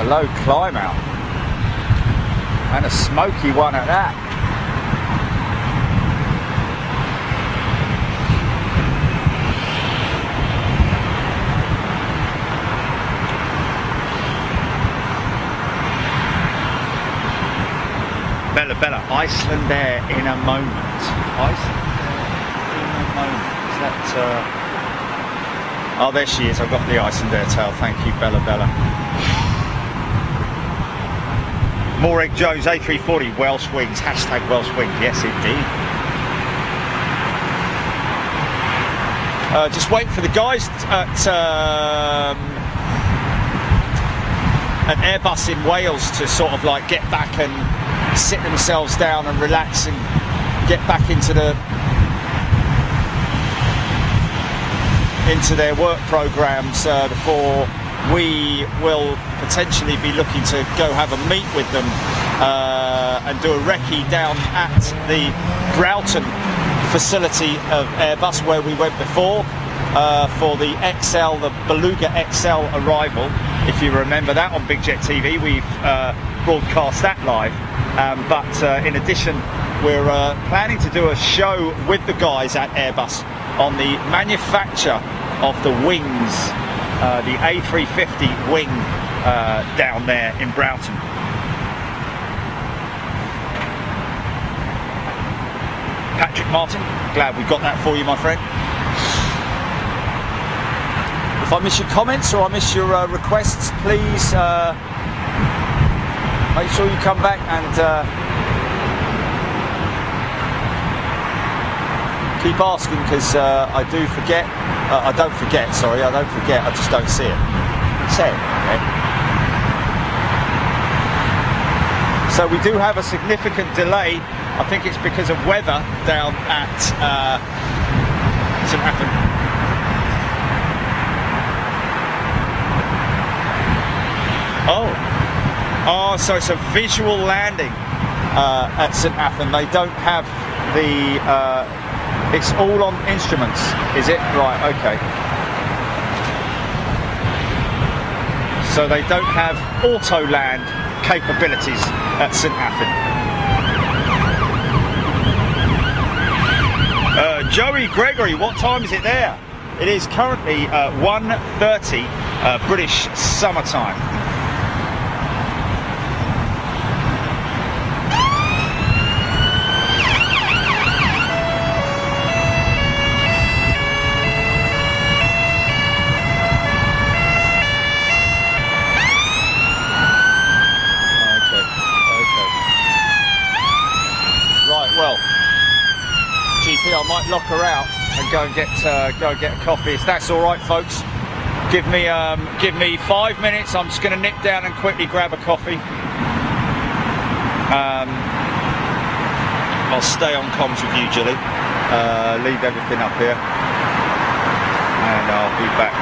Low climb out, and a smoky one at that. Bella, Iceland Air in a moment. Iceland Air in a moment. Is that? Oh, there she is. I've got the Iceland Air tail. Thank you, Bella. Morag Jones, A340, Welsh Wings, hashtag Welsh Wings, yes indeed. Just wait for the guys at Airbus in Wales to sort of like get back and sit themselves down and relax and get back into their work programs before we will potentially be looking to go have a meet with them and do a recce down at the Broughton facility of Airbus where we went before for the XL, the Beluga XL arrival. If you remember that on Big Jet TV, we've broadcast that live. But in addition, we're planning to do a show with the guys at Airbus on the manufacture of the wings, the A350 wing down there in Broughton. Patrick Martin, glad we got that for you, my friend. If I miss your comments or I miss your requests, please make sure you come back and keep asking, because I do forget. I don't forget, I just don't see it. Say it, okay? So we do have a significant delay. I think it's because of weather down at St Athan. Oh, so it's a visual landing at St Athan. They don't have the. It's all on instruments, is it? Right, okay. So they don't have auto land capabilities at St Athan. Joey Gregory, what time is it there? It is currently 1:30 British summertime. Well, GP, I might lock her out and go and get a coffee. If that's all right, folks. Give me 5 minutes. I'm just going to nip down and quickly grab a coffee. I'll stay on comms with you, Gilly. Leave everything up here, and I'll be back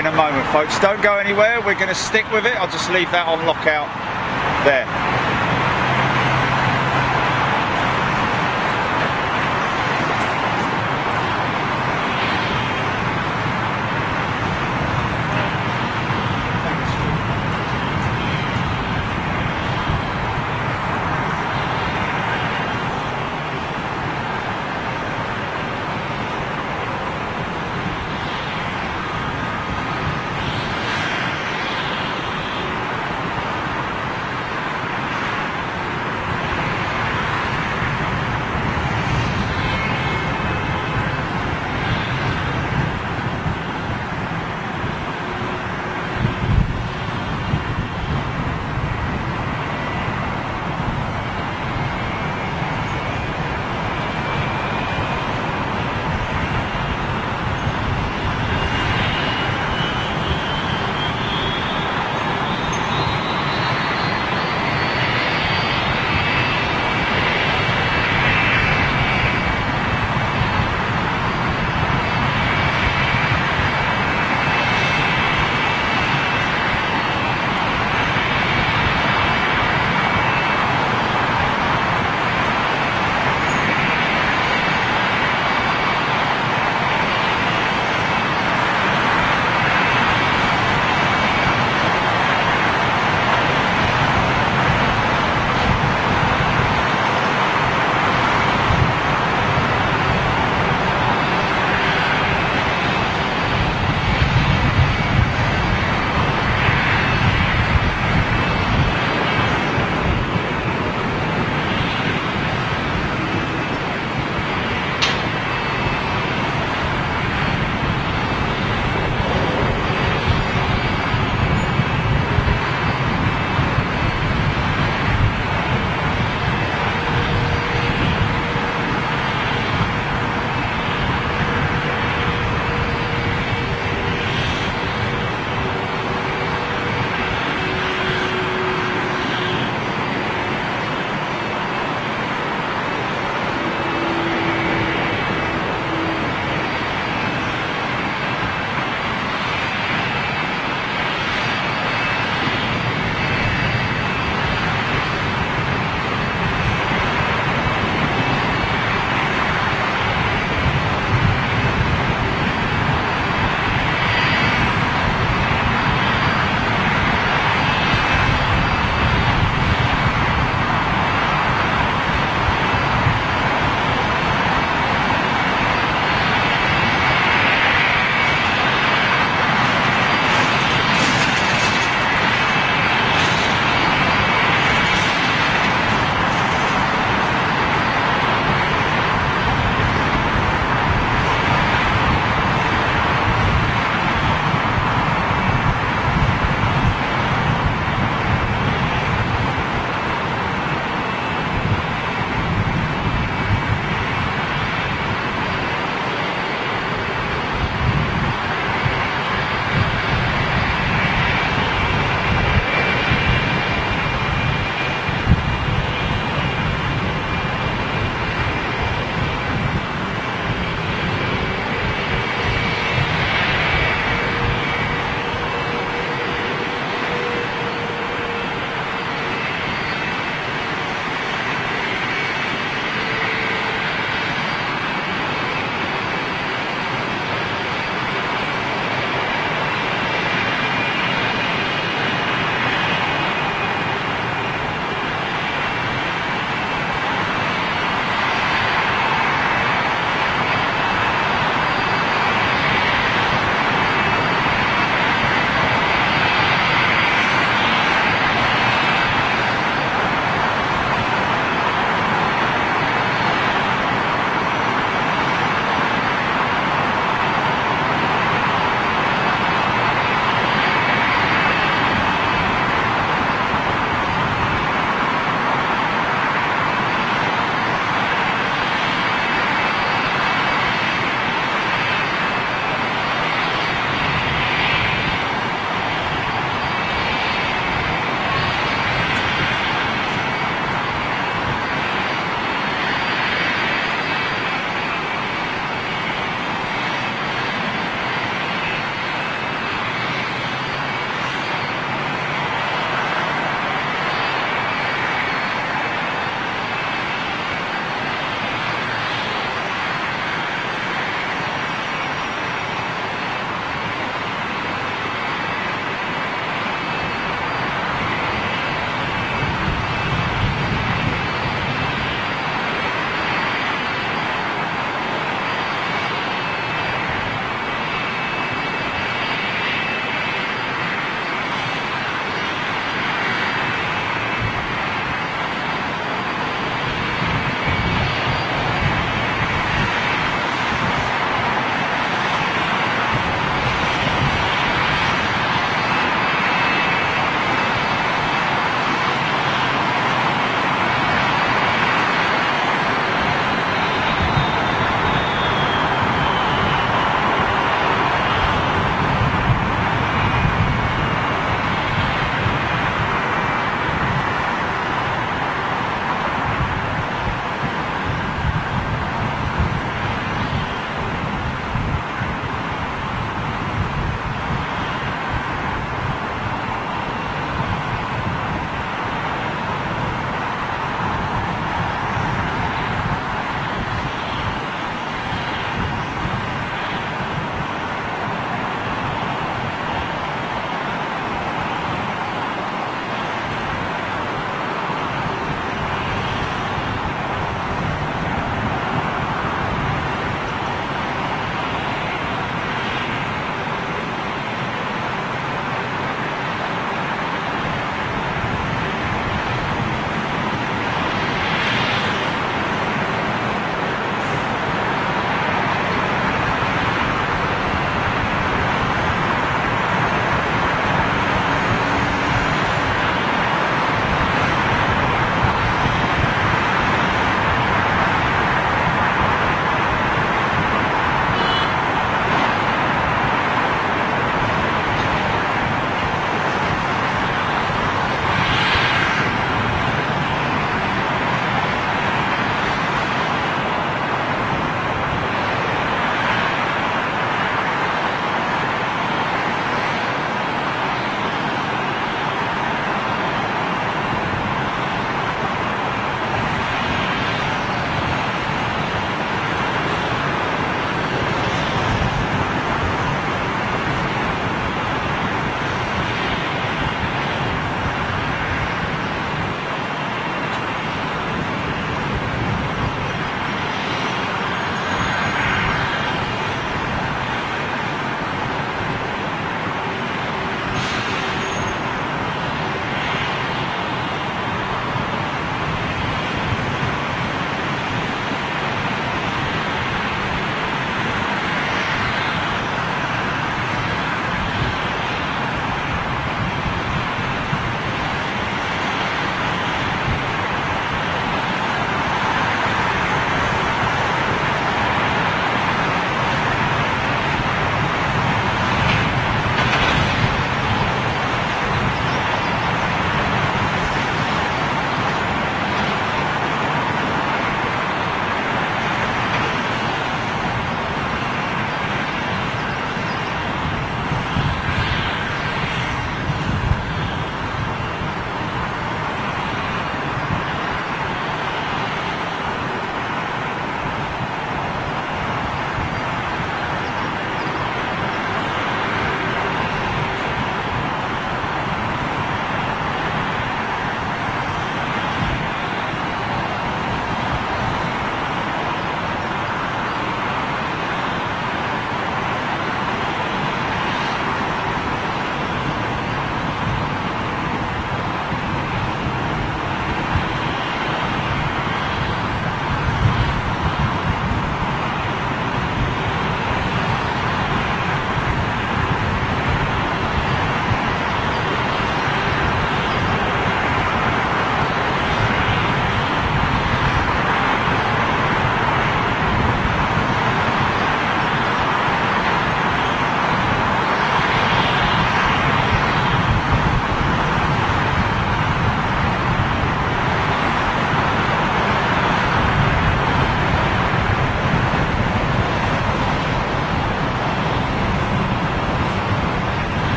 in a moment, folks. Don't go anywhere. We're going to stick with it. I'll just leave that on lockout there.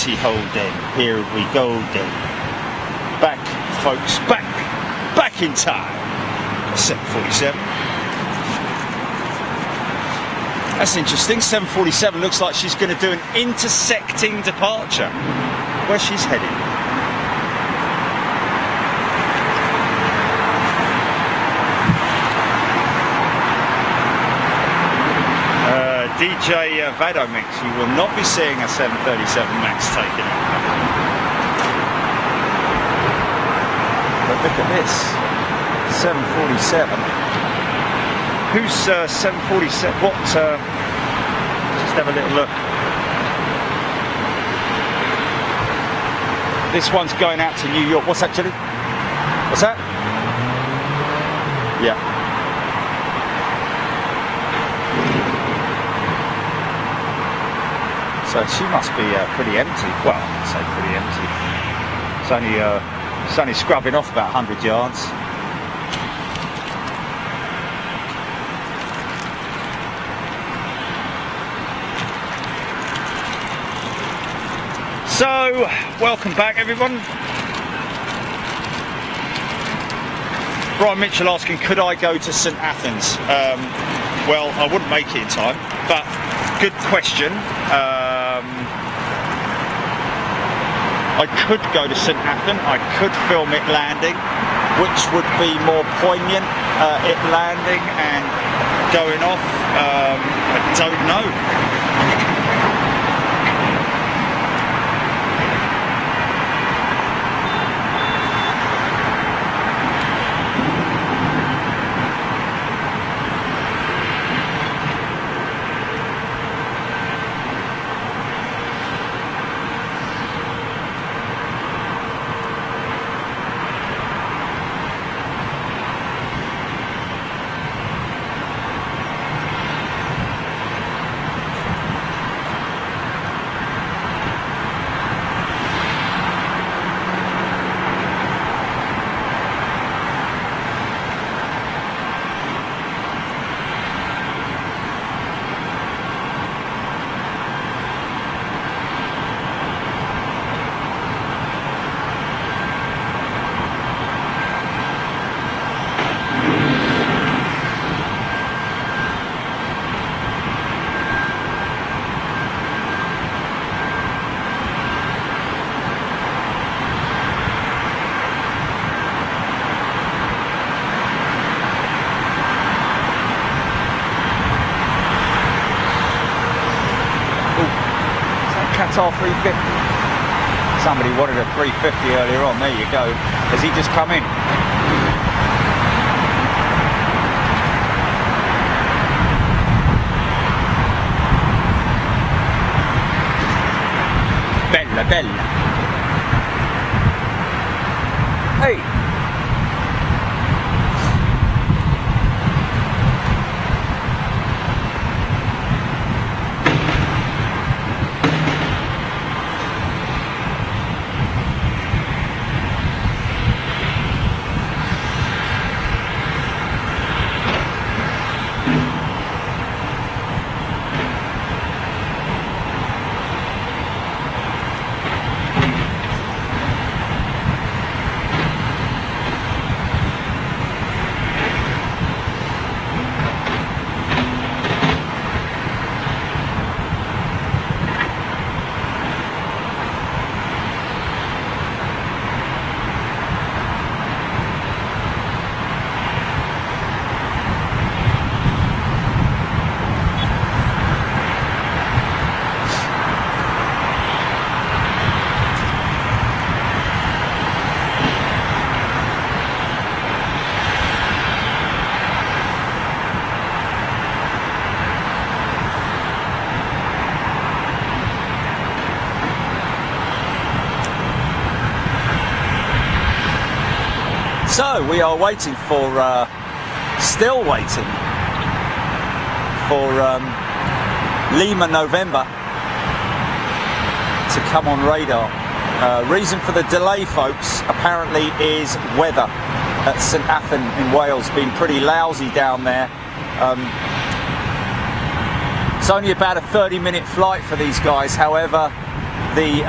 righty ho then, here we go then. Back, folks, back in time. 747. That's interesting. 747 looks like she's going to do an intersecting departure. Where she's heading. DJ Vadomix, you will not be seeing a 737 MAX taken out. But look at this, 747. Who's 747? What? Just have a little look. This one's going out to New York. What's that, Julie? What's that? Yeah. So she must be pretty empty. Well, I'd say pretty empty. It's only scrubbing off about 100 yards. So, welcome back, everyone. Brian Mitchell asking, could I go to St Athens? Well, I wouldn't make it in time, but good question. I could go to St Athan, I could film it landing, which would be more poignant, it landing and going off. I don't know. Qatar 350. Somebody wanted a 350 earlier on. There you go. Has he just come in? Bella, bella. Hey. So we are waiting for, still waiting for Lima November to come on radar. Reason for the delay, folks, apparently is weather at St Athan in Wales. Been pretty lousy down there. It's only about a 30-minute flight for these guys. However, the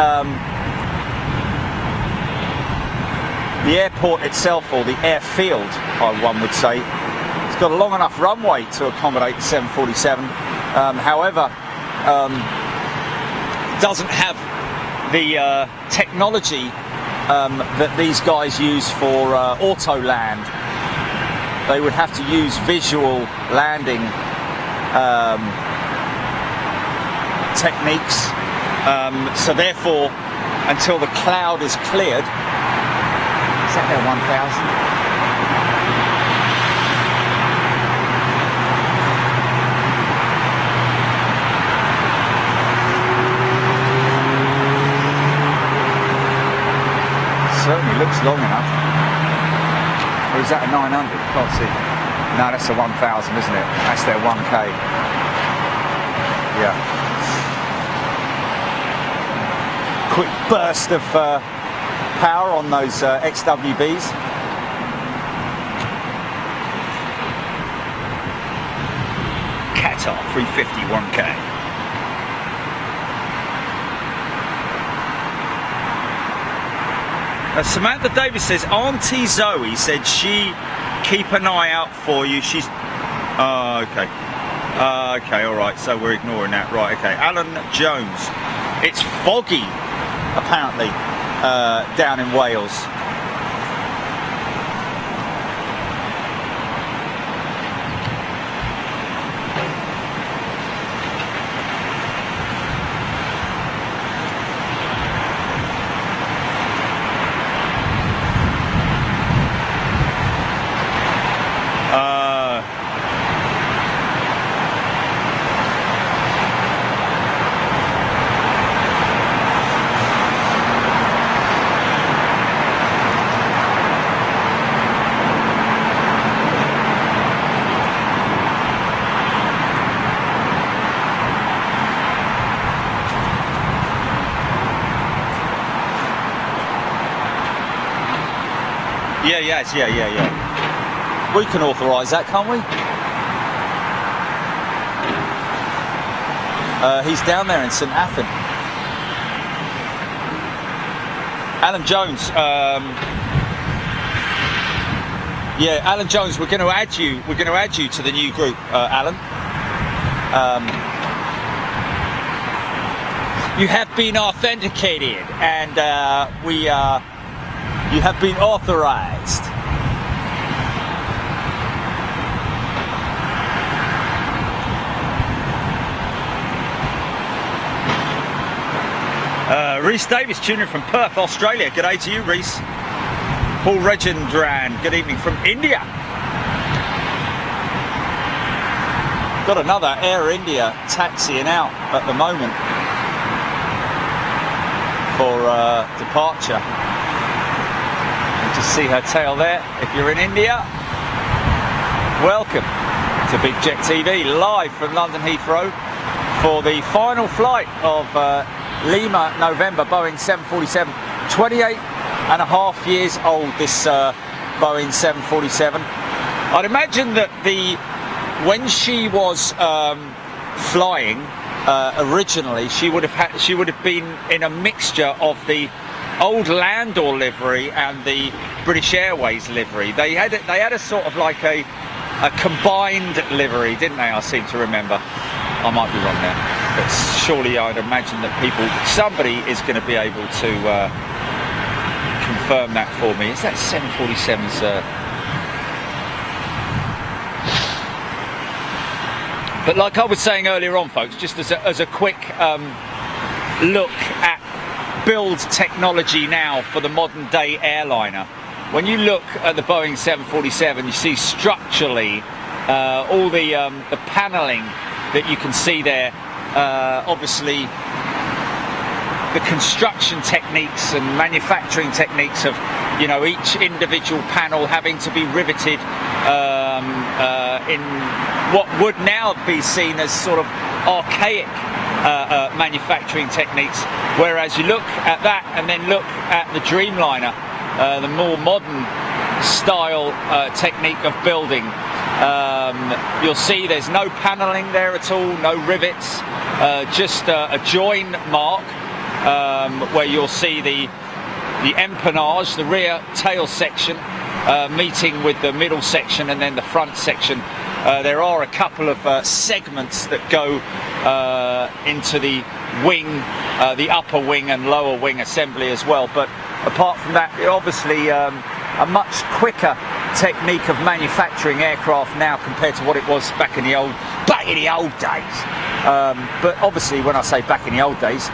airport itself, or the airfield, one would say, it's got a long enough runway to accommodate the 747. However, it doesn't have the technology that these guys use for auto land. They would have to use visual landing techniques. So therefore, until the cloud is cleared, is that their 1000? Certainly looks long enough. Or is that a 900? Can't see. No, that's a 1000, isn't it? That's their 1K. Yeah. Quick burst of power on those XWBs. Qatar 350 1K. Samantha Davis says, Auntie Zoe said she keep an eye out for you. She's... Oh, okay. Okay, alright, so we're ignoring that. Right, okay. Alan Jones. It's foggy, apparently, down in Wales. Yeah. We can authorise that, can't we? He's down there in St Athan. Alan Jones. Yeah, Alan Jones. We're going to add you. We're going to add you to the new group, Alan. You have been authenticated, and you have been authorized. Rhys Davis tuning from Perth, Australia. Good day to you, Rhys. Paul Regendran, good evening from India. Got another Air India taxiing out at the moment for departure. Just see her tail there. If you're in India, welcome to Big Jet TV, live from London Heathrow for the final flight of Lima November Boeing 747. 28 and a half years old, this Boeing 747. I'd imagine that when she was flying originally, she would have been in a mixture of the old Landor livery and the British Airways livery. They had a sort of like a combined livery, didn't they? I seem to remember. I might be wrong there, but surely I'd imagine that somebody is going to be able to confirm that for me. Is that 747's? But like I was saying earlier on, folks, just as a quick look at build technology now for the modern day airliner. When you look at the Boeing 747, you see structurally all the paneling that you can see there. Obviously, the construction techniques and manufacturing techniques of, you know, each individual panel having to be riveted in what would now be seen as sort of archaic manufacturing techniques, whereas you look at that and then look at the Dreamliner, the more modern style technique of building. You'll see there's no paneling there at all, no rivets, just a join mark where you'll see the empennage, the rear tail section, meeting with the middle section and then the front section. There are a couple of segments that go into the wing, the upper wing and lower wing assembly as well. But apart from that, obviously a much quicker technique of manufacturing aircraft now compared to what it was back in the old days. But obviously, when I say back in the old days,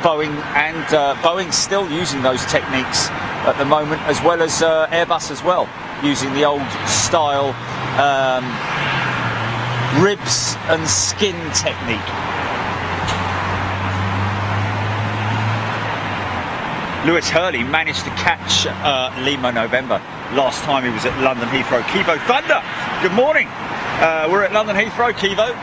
Boeing's still using those techniques at the moment, as well as Airbus as well, using the old style ribs and skin technique. Lewis Hurley managed to catch Lima November last time he was at London Heathrow. Kivo Thunder, good morning. We're at London Heathrow, Kivo.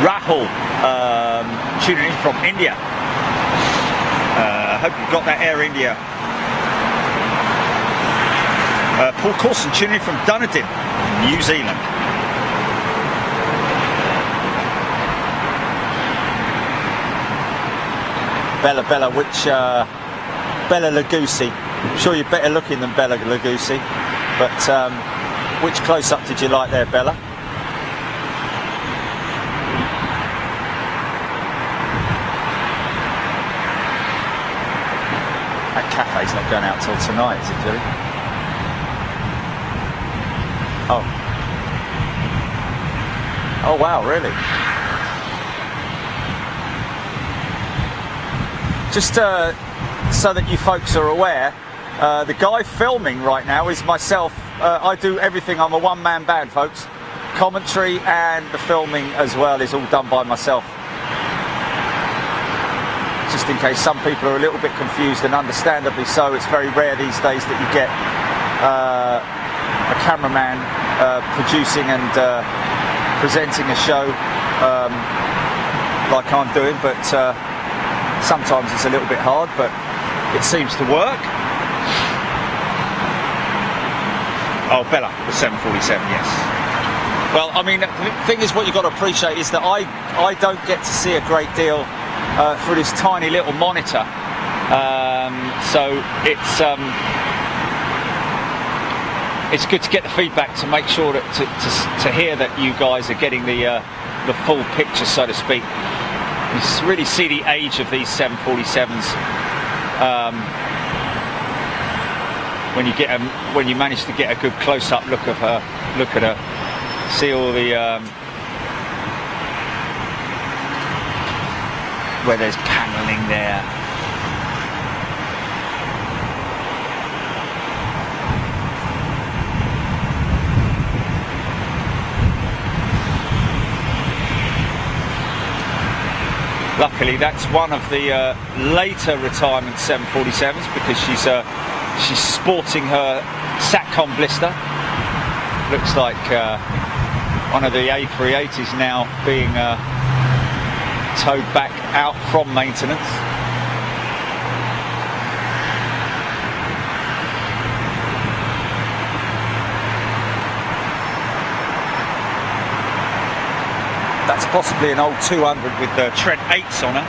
Rahul tuning in from India. I hope you've got that Air India. Paul Coulson tuning in from Dunedin, New Zealand. Bella, which Bella Lugosi. I'm sure you're better looking than Bella Lugosi, but which close-up did you like there, Bella? That cafe's not going out till tonight, is it, Julie? Oh wow, really? Just so that you folks are aware, the guy filming right now is myself. I do everything. I'm a one-man band, folks. Commentary and the filming as well is all done by myself. Just in case some people are a little bit confused, and understandably so. It's very rare these days that you get a cameraman producing and presenting a show like I'm doing, but sometimes it's a little bit hard, but it seems to work. Oh, Bella, the 747, yes. Well, I mean, the thing is, what you've got to appreciate is that I don't get to see a great deal through this tiny little monitor. So it's good to get the feedback to make sure that to hear that you guys are getting the full picture, so to speak. You really see the age of these 747s when you manage to get a good close-up look of her. Look at her. See all the where there's panelling there. Luckily, that's one of the later retirement 747s, because she's sporting her SATCOM blister. Looks like one of the A380s now being towed back out from maintenance. That's possibly an old 200 with the Trent 8s on her.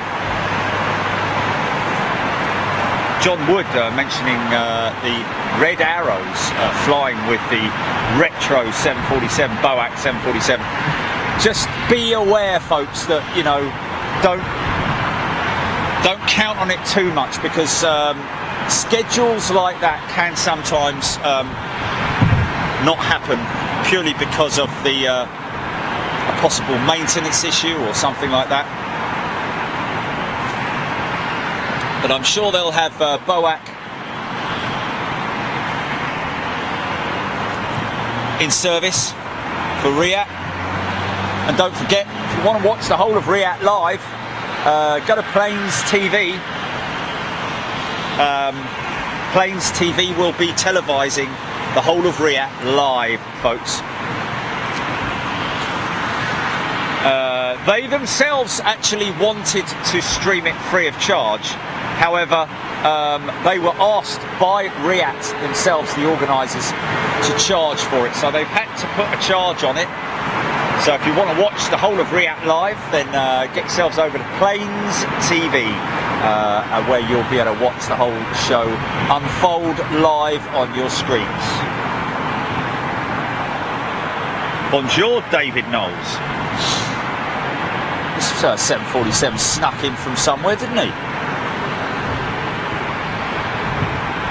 John Wood mentioning the Red Arrows flying with the retro 747, Boeing 747. Just be aware, folks, that, you know, don't count on it too much, because schedules like that can sometimes not happen purely because of the a possible maintenance issue or something like that. But I'm sure they'll have BOAC in service for Riyadh. And don't forget, if you want to watch the whole of Riyadh live, go to Planes TV. Planes TV will be televising the whole of Riyadh live, folks. They themselves actually wanted to stream it free of charge. However, they were asked by Riyadh themselves, the organisers, to charge for it. So they've had to put a charge on it. So if you want to watch the whole of Riyadh live, then get yourselves over to Plains TV, where you'll be able to watch the whole show unfold live on your screens. Bonjour, David Knowles. This 747 snuck in from somewhere, didn't he?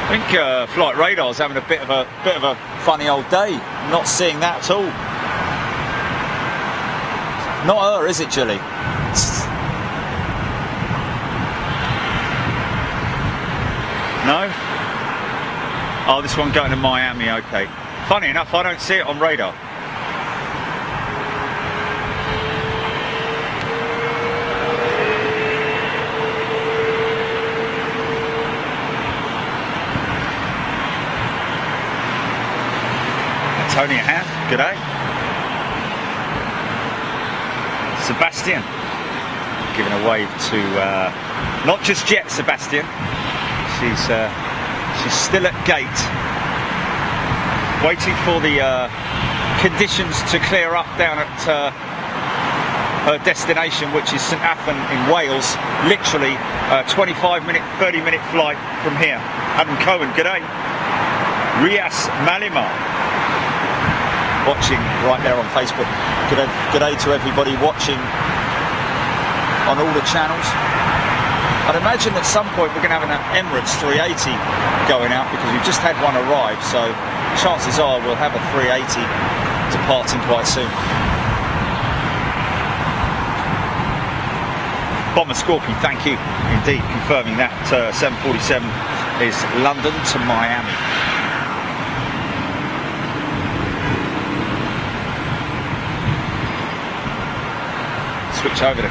I think Flight Radar's having a bit of a funny old day. Not seeing that at all. Not her, is it, Julie? No? Oh, this one going to Miami, okay. Funny enough, I don't see it on radar. Antonia Ham, g'day. Sebastian, giving a wave to not just yet Sebastian. She's still at gate, waiting for the conditions to clear up down at her destination, which is St Athan in Wales. Literally a 25-minute, 30-minute flight from here. Adam Cohen, g'day. Rias Malima, watching right there on Facebook. G'day to everybody watching on all the channels. I'd imagine at some point we're going to have an Emirates 380 going out, because we've just had one arrive, so chances are we'll have a 380 departing quite soon. Bomber Scorpion, thank you indeed, confirming that 747 is London to Miami. Switch over to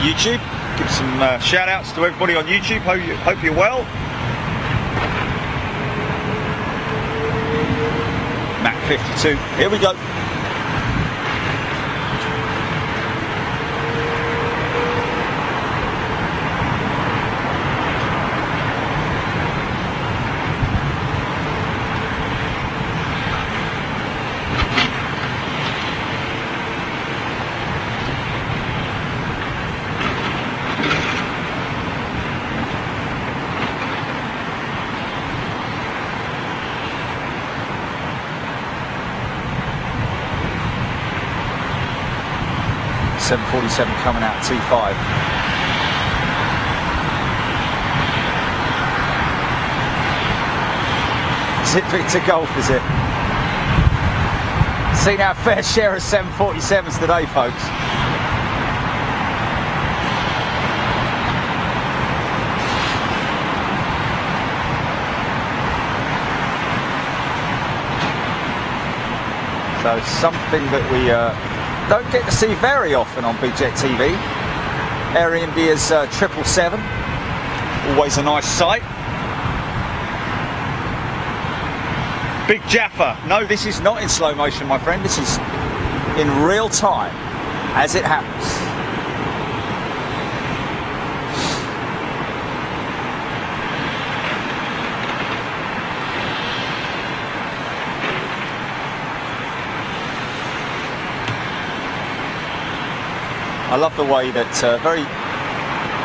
YouTube, give some shout outs to everybody on YouTube. Hope you're well. Mac 52, here we go. .747 coming out T5. Is it Victor Golf, is it? Seen our fair share of 747s today, folks. So something that we don't get to see very often on BJet TV. Air India's 777, always a nice sight. Big Jaffa, no, this is not in slow motion, my friend, this is in real time, as it happens. I love the way that, very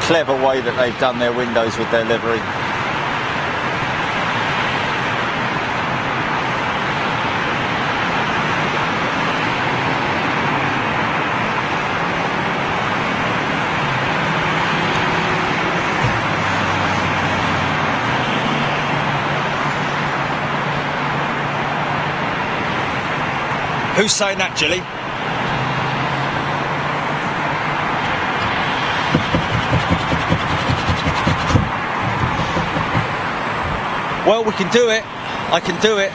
clever way that they've done their windows with their livery. Who's saying that, Jilly? Well, we can do it. I can do it.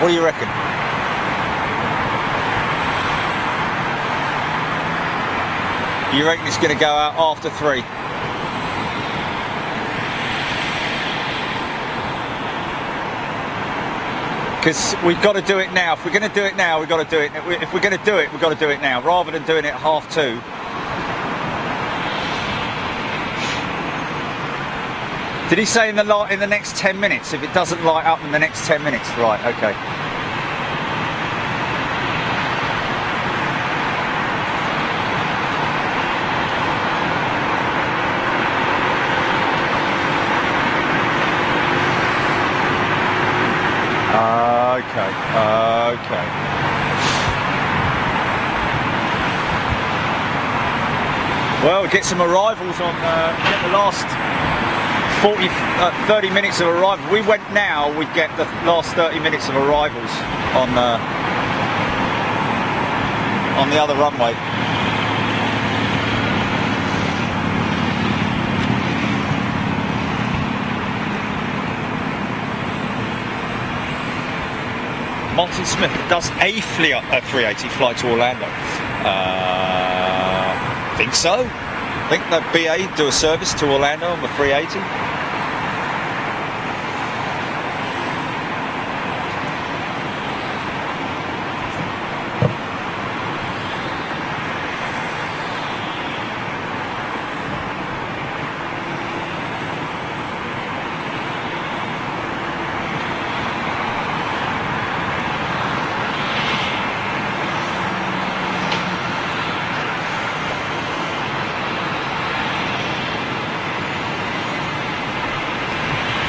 What do you reckon? You reckon it's going to go out after 3? because we've got to do it now. If we're going to do it now, we've got to do it. If we're going to do it, we've got to do it now, rather than doing it at 2:30. Did he say in the next 10 minutes? If it doesn't light up in the next 10 minutes, right? Okay. Okay. Well, we get some arrivals on get the last 30 minutes of arrival. We went now, we get the last 30 minutes of arrivals on the other runway. Martin Smith does a 380 flight to Orlando. Think so. Think that BA do a service to Orlando on the 380.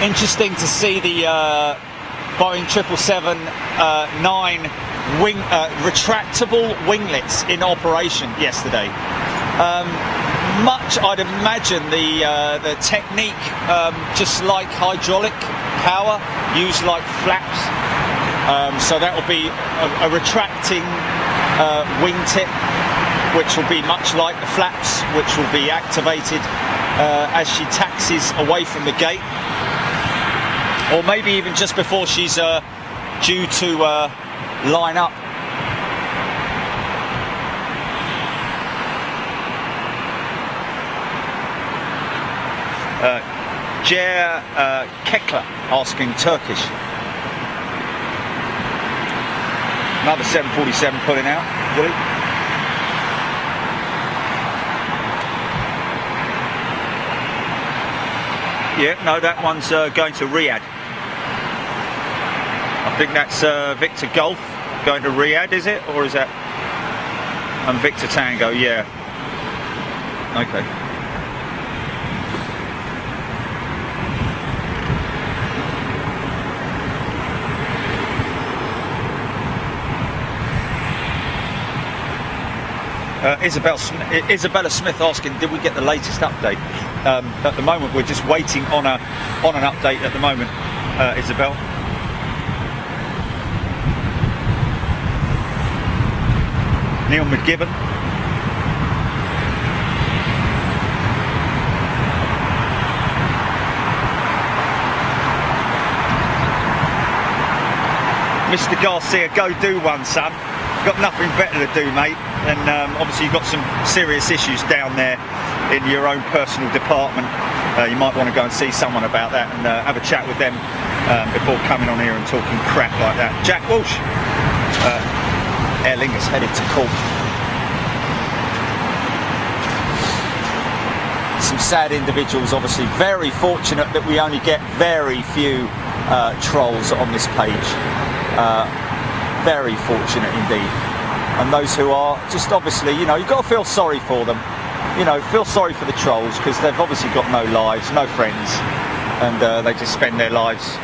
Interesting to see the Boeing 777-9 retractable winglets in operation yesterday. Much, I'd imagine, the technique, just like hydraulic power, used like flaps. So that will be a retracting wingtip, which will be much like the flaps, which will be activated as she taxis away from the gate. Or maybe even just before she's due to line up. Jer Kekler asking Turkish. Another 747 pulling out, really? Yeah, no, that one's going to Riyadh. I think that's Victor Golf going to Riyadh, is it? Or is that... And Victor Tango, yeah. Okay. Isabella Smith asking, did we get the latest update? At the moment, we're just waiting on an update at the moment, Isabel. Neil McGibbon. Mr. Garcia, go do one, son. Got nothing better to do, mate. And obviously you've got some serious issues down there in your own personal department. You might want to go and see someone about that and have a chat with them before coming on here and talking crap like that. Jack Walsh. Aer Lingus headed to Cork. Some sad individuals, obviously. Very fortunate that we only get very few trolls on this page. Very fortunate indeed. And those who are just obviously, you know, you've got to feel sorry for them. You know, feel sorry for the trolls because they've obviously got no lives, no friends, and they just spend their lives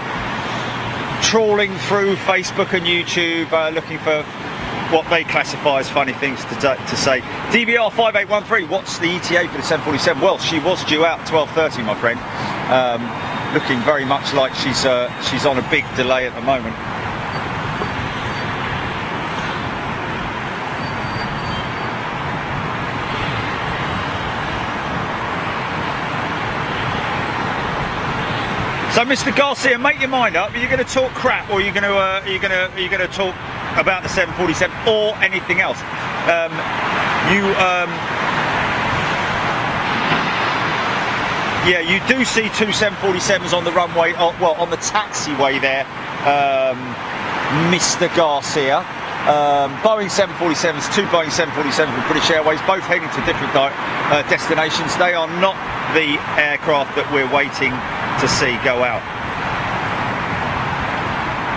trawling through Facebook and YouTube looking for what they classify as funny things to say. DBR 5813, what's the ETA for the 747? Well, she was due out at 12:30, my friend. Looking very much like she's on a big delay at the moment. So, Mr. Garcia, make your mind up. Are you going to talk crap, or are you going to talk about the 747 or anything else? Yeah, you do see two 747s on the runway. Well, on the taxiway there, Mr. Garcia. Boeing 747s, 2 Boeing 747s with British Airways, both heading to different destinations. They are not the aircraft that we're waiting to see go out.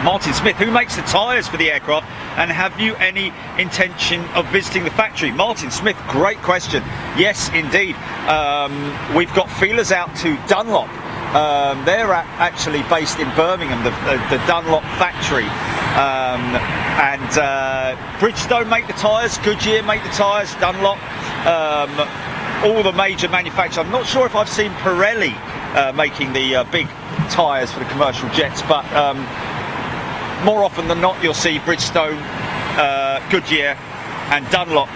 Martin Smith, who makes the tyres for the aircraft, and have you any intention of visiting the factory? Martin Smith, great question. Yes, indeed. We've got feelers out to Dunlop. They're actually based in Birmingham, the Dunlop factory. And Bridgestone make the tyres, Goodyear make the tyres, Dunlop, all the major manufacturers. I'm not sure if I've seen Pirelli making the big tyres for the commercial jets, but more often than not you'll see Bridgestone, Goodyear and Dunlop.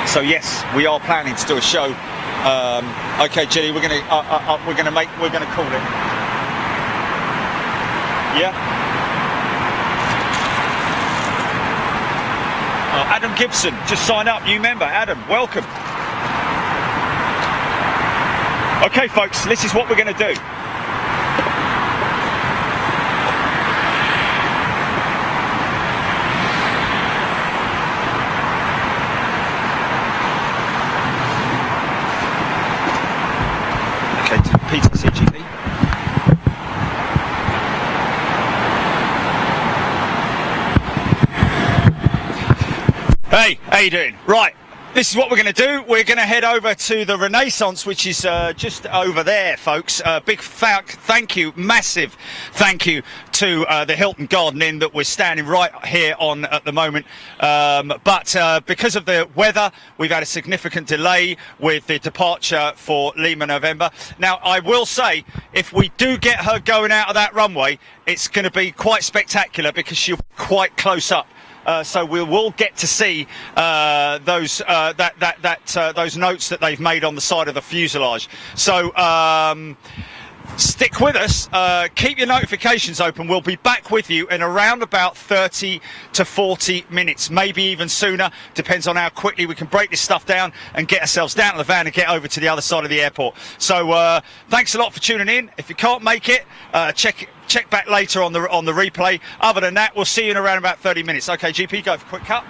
So yes, we are planning to do a show. Okay, Jilly, we're gonna call it. Yeah. Adam Gibson, just sign up, new member. Adam, welcome. Okay, folks, this is what we're going to do. Okay, to Peter CGP. Hey, how you doing? Right. This is what we're going to do. We're going to head over to the Renaissance, which is just over there, folks. Big thank you, massive thank you to the Hilton Garden Inn that we're standing right here on at the moment. But because of the weather, we've had a significant delay with the departure for Lima November. Now, I will say, if we do get her going out of that runway, it's going to be quite spectacular because she'll be quite close up. So we will get to see those those notes that they've made on the side of the fuselage. So stick with us. Keep your notifications open. We'll be back with you in around about 30 to 40 minutes, maybe even sooner. Depends on how quickly we can break this stuff down and get ourselves down to the van and get over to the other side of the airport. So thanks a lot for tuning in. If you can't make it, check back later on the replay. Other than that, we'll see you in around about 30 minutes. Okay, GP, go for a quick cut.